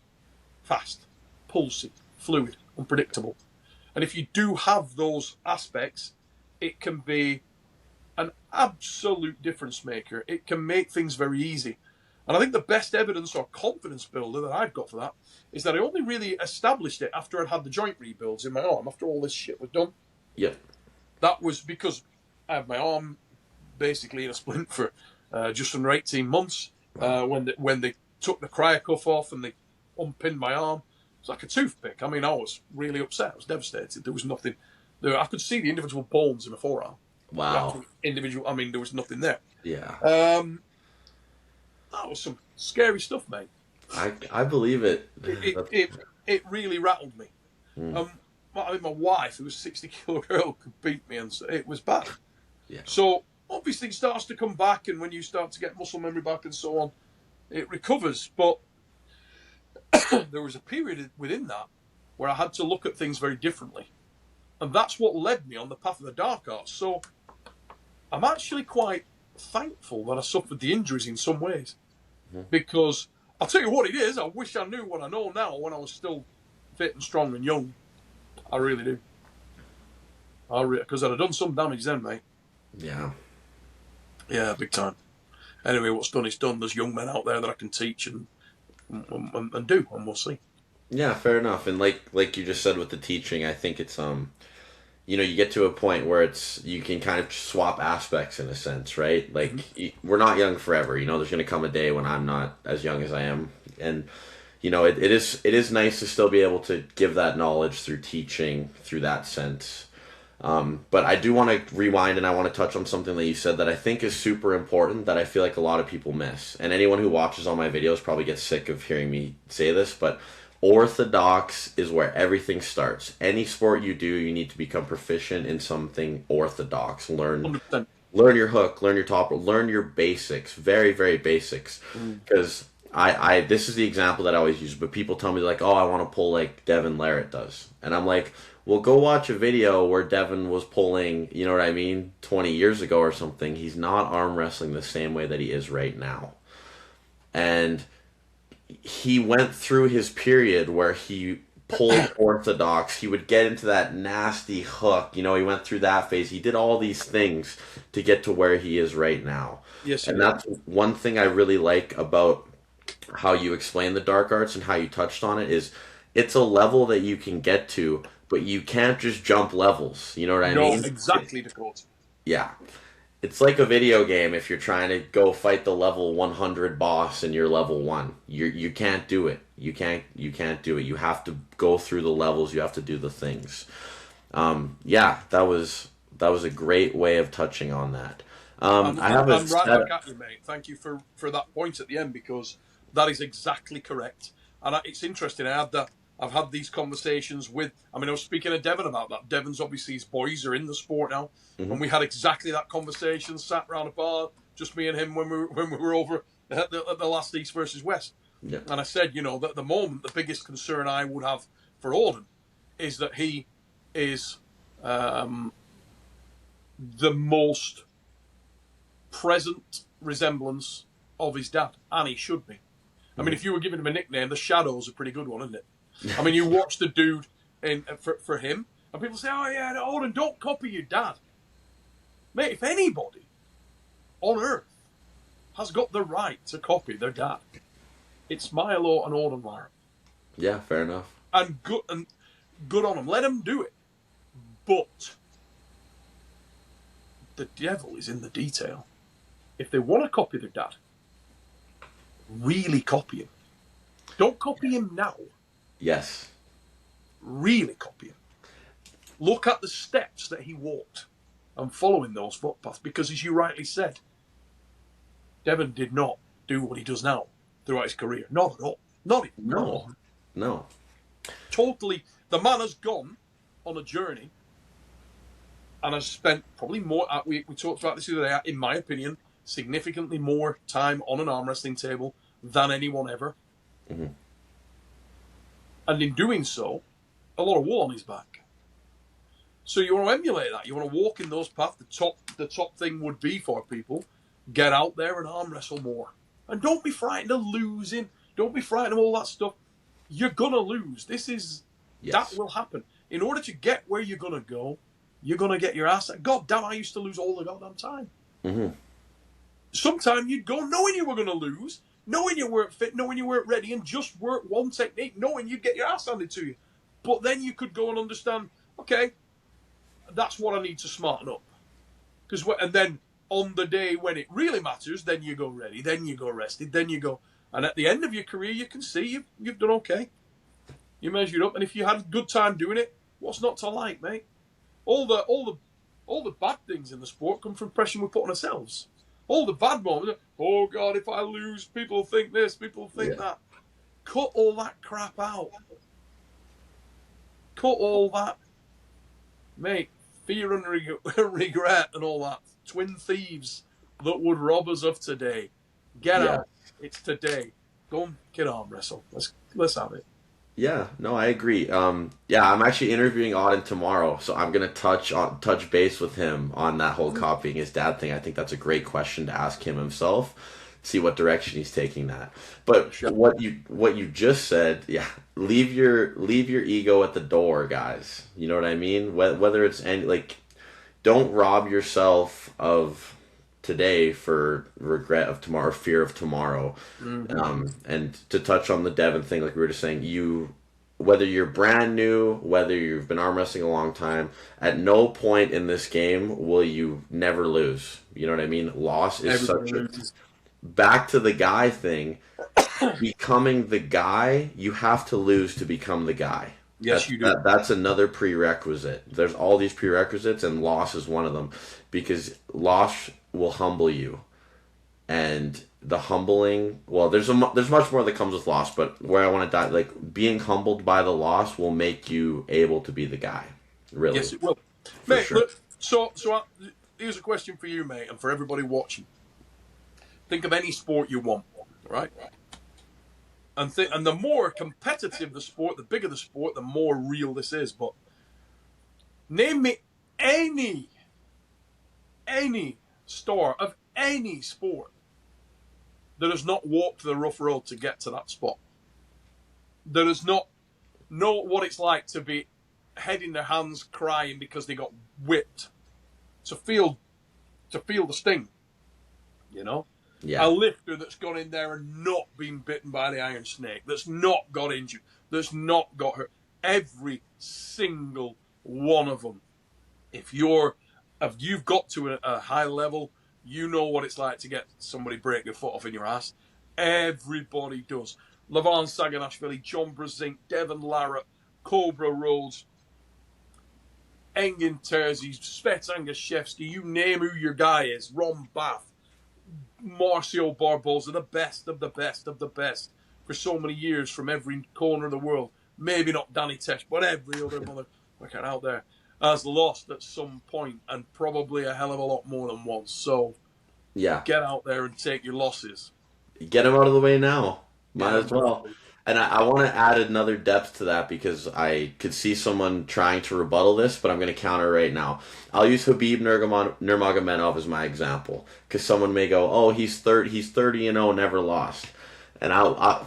S2: fast, pulsy, fluid, unpredictable. And if you do have those aspects, it can be an absolute difference maker. It can make things very easy. And I think the best evidence or confidence builder that I've got for that is that I only really established it after I'd had the joint rebuilds in my arm, after all this shit was done.
S1: Yeah.
S2: That was because I had my arm basically in a splint for just under 18 months. When they took the cryo cuff off and they unpinned my arm, it was like a toothpick. I mean, I was really upset. I was devastated. There was nothing there. I could see the individual bones in my forearm.
S1: Wow.
S2: There was nothing there.
S1: Yeah.
S2: That was some scary stuff, mate.
S1: I believe it.
S2: It really rattled me. My wife, who was a 60-kilo girl, could beat me, and it was bad. Yeah. So obviously it starts to come back, and when you start to get muscle memory back and so on, it recovers. But there was a period within that where I had to look at things very differently. And that's what led me on the path of the dark arts. So I'm actually quite thankful that I suffered the injuries in some ways. Mm-hmm. Because I'll tell you what it is, I wish I knew what I know now when I was still fit and strong and young. I really do. Because I'd have done some damage then, mate.
S1: Yeah.
S2: Yeah, big time. Anyway, what's done is done. There's young men out there that I can teach and do, and we'll see.
S1: Yeah, fair enough. And like you just said with the teaching, I think it's you get to a point where you can kind of swap aspects in a sense, right? Like we're not young forever. There's going to come a day when I'm not as young as I am, and it is nice to still be able to give that knowledge through teaching through that sense. But I do want to rewind and I want to touch on something that you said that I think is super important that I feel like a lot of people miss. And anyone who watches all my videos probably gets sick of hearing me say this, but orthodox is where everything starts. Any sport you do, you need to become proficient in something orthodox. Learn
S2: 100%.
S1: Learn your hook, learn your top, learn your basics, very, very basics. Because I this is the example that I always use, but people tell me like, oh, I want to pull like Devin Larratt does. And I'm like, well, go watch a video where Devin was pulling, 20 years ago or something. He's not arm wrestling the same way that he is right now. And he went through his period where he pulled orthodox. He would get into that nasty hook. You know, he went through that phase. He did all these things to get to where he is right now.
S2: Yes, he
S1: And
S2: did.
S1: that's one thing I really like about how you explain the dark arts and how you touched on it is it's a level that you can get to, but you can't just jump levels. You know what I
S2: No,
S1: mean?
S2: exactly, Dakota.
S1: Yeah. It's like a video game if you're trying to go fight the level 100 boss and you're level 1. You can't do it. You can't do it. You have to go through the levels, you have to do the things. Yeah, that was a great way of touching on that. I have a
S2: I'm right
S1: set.
S2: back at you, mate. Thank you for that point at the end, because that is exactly correct. And it's interesting. I've had these conversations with. I mean, I was speaking to Devon about that. Devon's obviously, his boys are in the sport now, and
S1: Mhm.
S2: we had exactly that conversation. Sat around a bar, just me and him, when we were over at the last East versus West.
S1: Yeah.
S2: And I said, that at the moment, the biggest concern I would have for Auden is that he is the most present resemblance of his dad, and he should be. I mean, if you were giving him a nickname, the Shadow's a pretty good one, isn't it? I mean, you watch the dude for him, and people say, "Oh yeah, Auden, don't copy your dad, mate." If anybody on earth has got the right to copy their dad, it's Milo and Auden Lara,
S1: Yeah, fair enough.
S2: and good on them. Let them do it, but the devil is in the detail. If they want to copy their dad, really copy him. Don't copy him now.
S1: Yes.
S2: Really copy him. Look at the steps that he walked and following those footpaths, because as you rightly said, Devon did not do what he does now throughout his career. Not at all. Not even.
S1: No. No.
S2: Totally. The man has gone on a journey and has spent probably more, we talked about this the other day, in my opinion, significantly more time on an arm wrestling table than anyone ever.
S1: Mhm.
S2: And in doing so, a lot of wool on his back. So you want to emulate that. You want to walk in those paths. The top thing would be for people, get out there and arm wrestle more. And don't be frightened of losing. Don't be frightened of all that stuff. You're going to lose.
S1: Yes.
S2: That will happen. In order to get where you're going to go, you're going to get your ass. God damn, I used to lose all the goddamn time.
S1: Mhm.
S2: Sometimes you'd go knowing you were going to lose, knowing you weren't fit, knowing you weren't ready, and just work one technique, knowing you'd get your ass handed to you. But then you could go and understand, okay, that's what I need to smarten up. And then on the day when it really matters, then you go ready, then you go rested, then you go. And at the end of your career, you can see you've done okay. You measured up, and if you had a good time doing it, what's not to like, mate? All the bad things in the sport come from pressure we put on ourselves. All the bad moments. Oh God, if I lose, people think this, people think that. Cut all that crap out. Cut all that, mate. Fear and regret and all that. Twin thieves that would rob us of today. Get
S1: Yeah.
S2: out. It's today. Go and get arm wrestle. Let's have it.
S1: Yeah, no, I agree. Yeah, I'm actually interviewing Auden tomorrow, so I'm gonna touch base with him on that whole copying his dad thing. I think that's a great question to ask him himself, see what direction he's taking that. But
S2: Sure.
S1: what you just said, yeah, leave your ego at the door, guys. You know what I mean? Whether it's any like, don't rob yourself of today for regret of tomorrow, fear of tomorrow. And to touch on the Devon thing, like we were just saying, whether you're brand new, whether you've been arm wrestling a long time, at no point in this game will you never lose. You know what I mean? Loss is
S2: Everybody
S1: such a
S2: loses.
S1: back to the guy thing. Becoming the guy, you have to lose to become the guy.
S2: Yes, you do.
S1: That's another prerequisite. There's all these prerequisites, and loss is one of them, because loss will humble you, and the humbling. Well, there's much more that comes with loss, but where I want to die, like being humbled by the loss, will make you able to be the guy. Really,
S2: Yes, it will.
S1: for
S2: Mate,
S1: sure.
S2: look, here's a question for you, mate, and for everybody watching. Think of any sport you want, right? And the more competitive the sport, the bigger the sport, the more real this is. But name me any star of any sport that has not walked the rough road to get to that spot. That has not know what it's like to be head in their hands crying because they got whipped. To feel the sting, you know?
S1: Yeah.
S2: A lifter that's gone in there and not been bitten by the iron snake, that's not got injured, that's not got hurt. Every single one of them. If you've got to a high level, you know what it's like to get somebody break their foot off in your ass. Everybody does. Lavon Saganashvili, John Brezink, Devon Larratt, Cobra Rhodes, Engin Terzi, Svetsang Gashevsky, you name who your guy is, Ron Bath, Marcio Barboza, the best of the best of the best for so many years from every corner of the world. Maybe not Danny Tesh, but every other motherfucker out there has lost at some point, and probably a hell of a lot more than once. So
S1: Yeah.
S2: get out there and take your losses.
S1: Get him out of the way now. Might
S2: Yeah,
S1: as well. And I want to add another depth to that because I could see someone trying to rebuttal this, but I'm going to counter right now. I'll use Khabib Nurmagomedov as my example because someone may go, "Oh, he's 30-0, never lost," and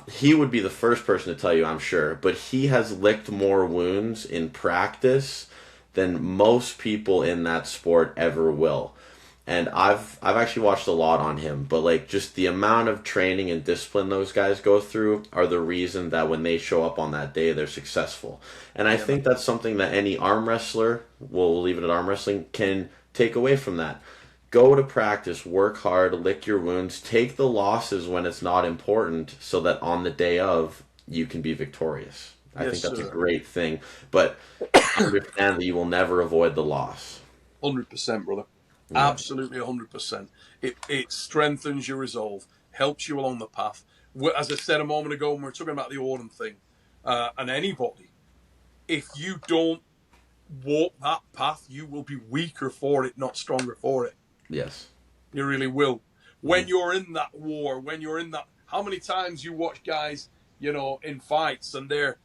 S1: he would be the first person to tell you, I'm sure, but he has licked more wounds in practice than most people in that sport ever will. And I've actually watched a lot on him, but like just the amount of training and discipline those guys go through are the reason that when they show up on that day, they're successful. And I think that's something that any arm wrestler, we'll leave it at arm wrestling, can take away from that. Go to practice, work hard, lick your wounds, take the losses when it's not important so that on the day of, you can be victorious. I think that's a great thing, but understand that you will never avoid the loss.
S2: 100%, brother.
S1: Yeah.
S2: Absolutely 100%. It strengthens your resolve, helps you along the path. As I said a moment ago when we were talking about the Orton thing, and anybody, if you don't walk that path, you will be weaker for it, not stronger for it.
S1: Yes.
S2: You really will. When you're in that war, when you're in that... How many times you watch guys, in fights, and they're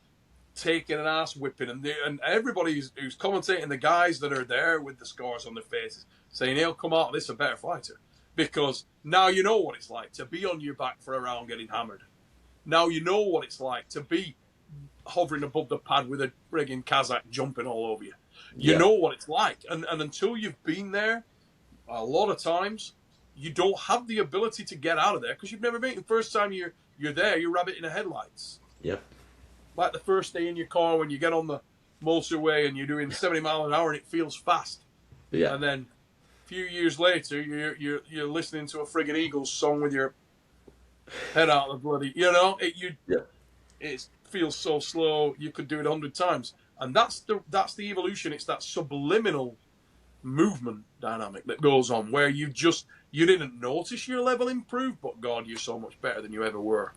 S2: taking an ass whipping, and everybody who's commentating, the guys that are there with the scars on their faces, saying he'll come out of this a better fighter. Because now you know what it's like to be on your back for a round getting hammered. Now you know what it's like to be hovering above the pad with a frigging Kazakh jumping all over you. You know what it's like. And until you've been there, a lot of times, you don't have the ability to get out of there because you've never been. The first time you're there, you're rabbit in the headlights.
S1: Yep.
S2: Like the first day in your car when you get on the motorway and you're doing 70 miles an hour and it feels fast.
S1: Yeah.
S2: And then a few years later, you're listening to a friggin' Eagles song with your head out of the bloody... It feels so slow, you could do it 100 times. And that's the evolution. It's that subliminal movement dynamic that goes on where you didn't notice your level improved, but God, you're so much better than you ever were.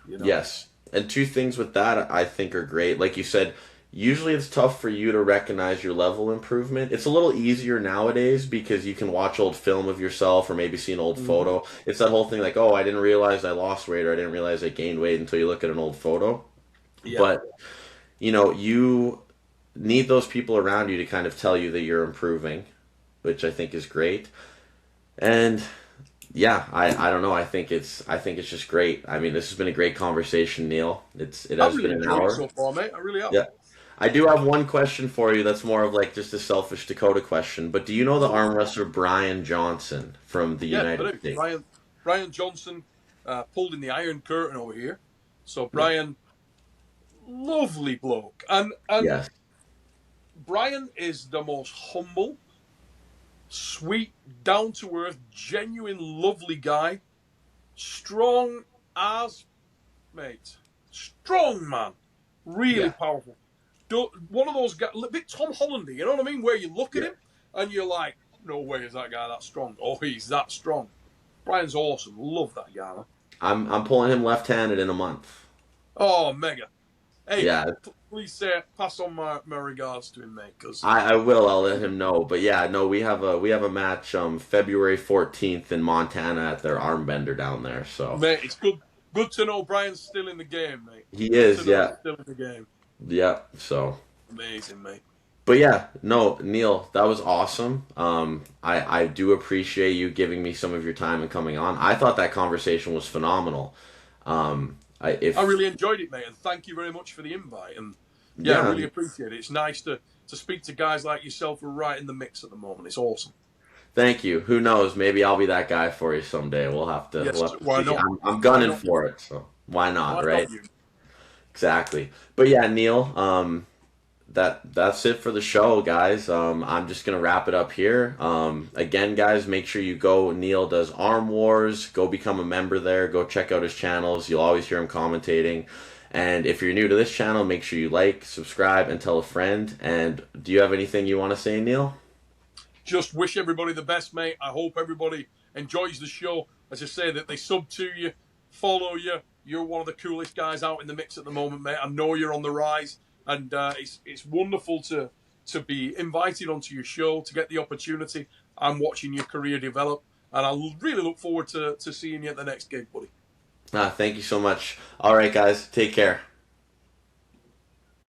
S1: Yes. And two things with that I think are great. Like you said, usually it's tough for you to recognize your level improvement. It's a little easier nowadays because you can watch old film of yourself or maybe see an old photo. It's that whole thing like, oh, I didn't realize I lost weight or I didn't realize I gained weight until you look at an old photo. Yeah. But, you need those people around you to kind of tell you that you're improving, which I think is great. And yeah, I don't know. I think it's just great. I mean, this has been a great conversation, Neil. It has been an hour
S2: so far, mate. I really have.
S1: Yeah, I do have one question for you. That's more of like just a selfish Dakota question. But do you know the arm wrestler Brian Johnson from the United States?
S2: Brian Johnson pulled in the Iron Curtain over here. So Brian, lovely bloke, and
S1: yes.
S2: Brian is the most humble, sweet, down-to-earth, genuine, lovely guy. Strong as, mate. Strong man. Really powerful. One of those guys, a bit Tom Hollandy, you know what I mean? Where you look at him and you're like, no way is that guy that strong. Oh, he's that strong. Brian's awesome. Love that guy, man.
S1: I'm pulling him left-handed in a month.
S2: Oh, mega. Hey, please pass on my regards to him, mate. Cause
S1: I will. I'll let him know. But yeah, no, we have a match February 14th in Montana at their arm bender down there. So
S2: mate, it's good to know Brian's still in the game, mate.
S1: He is, yeah.
S2: Still in the game.
S1: Yeah. So
S2: amazing, mate.
S1: But yeah, no, Neil, that was awesome. I do appreciate you giving me some of your time and coming on. I thought that conversation was phenomenal.
S2: I
S1: If
S2: really enjoyed it, mate, and thank you very much for the invite. And yeah, I
S1: yeah,
S2: really appreciate it. It's nice to speak to guys like yourself who are right in the mix at the moment. It's awesome.
S1: thank you. Who knows? Maybe I'll be that guy for you someday.
S2: Yes,
S1: We'll have to
S2: why
S1: see.
S2: not?
S1: I'm
S2: Why
S1: gunning
S2: not you?
S1: for it, so why not,
S2: Why not
S1: right?
S2: you?
S1: Exactly. But yeah, Neil, that's it for the show, guys. I'm just gonna wrap it up here. Again, guys, make sure you go. Neil does Arm Wars. Go become a member there. Go check out his channels. You'll always hear him commentating. And if you're new to this channel, make sure you like, subscribe, and tell a friend. And do you have anything you want to say, Neil?
S2: Just wish everybody the best, mate. I hope everybody enjoys the show. As I say, that they sub to you, follow you. You're one of the coolest guys out in the mix at the moment, mate. I know you're on the rise, and it's wonderful to be invited onto your show, to get the opportunity. I'm watching your career develop, and I really look forward to seeing you at the next gig, buddy.
S1: Thank you so much. All right, guys, take care.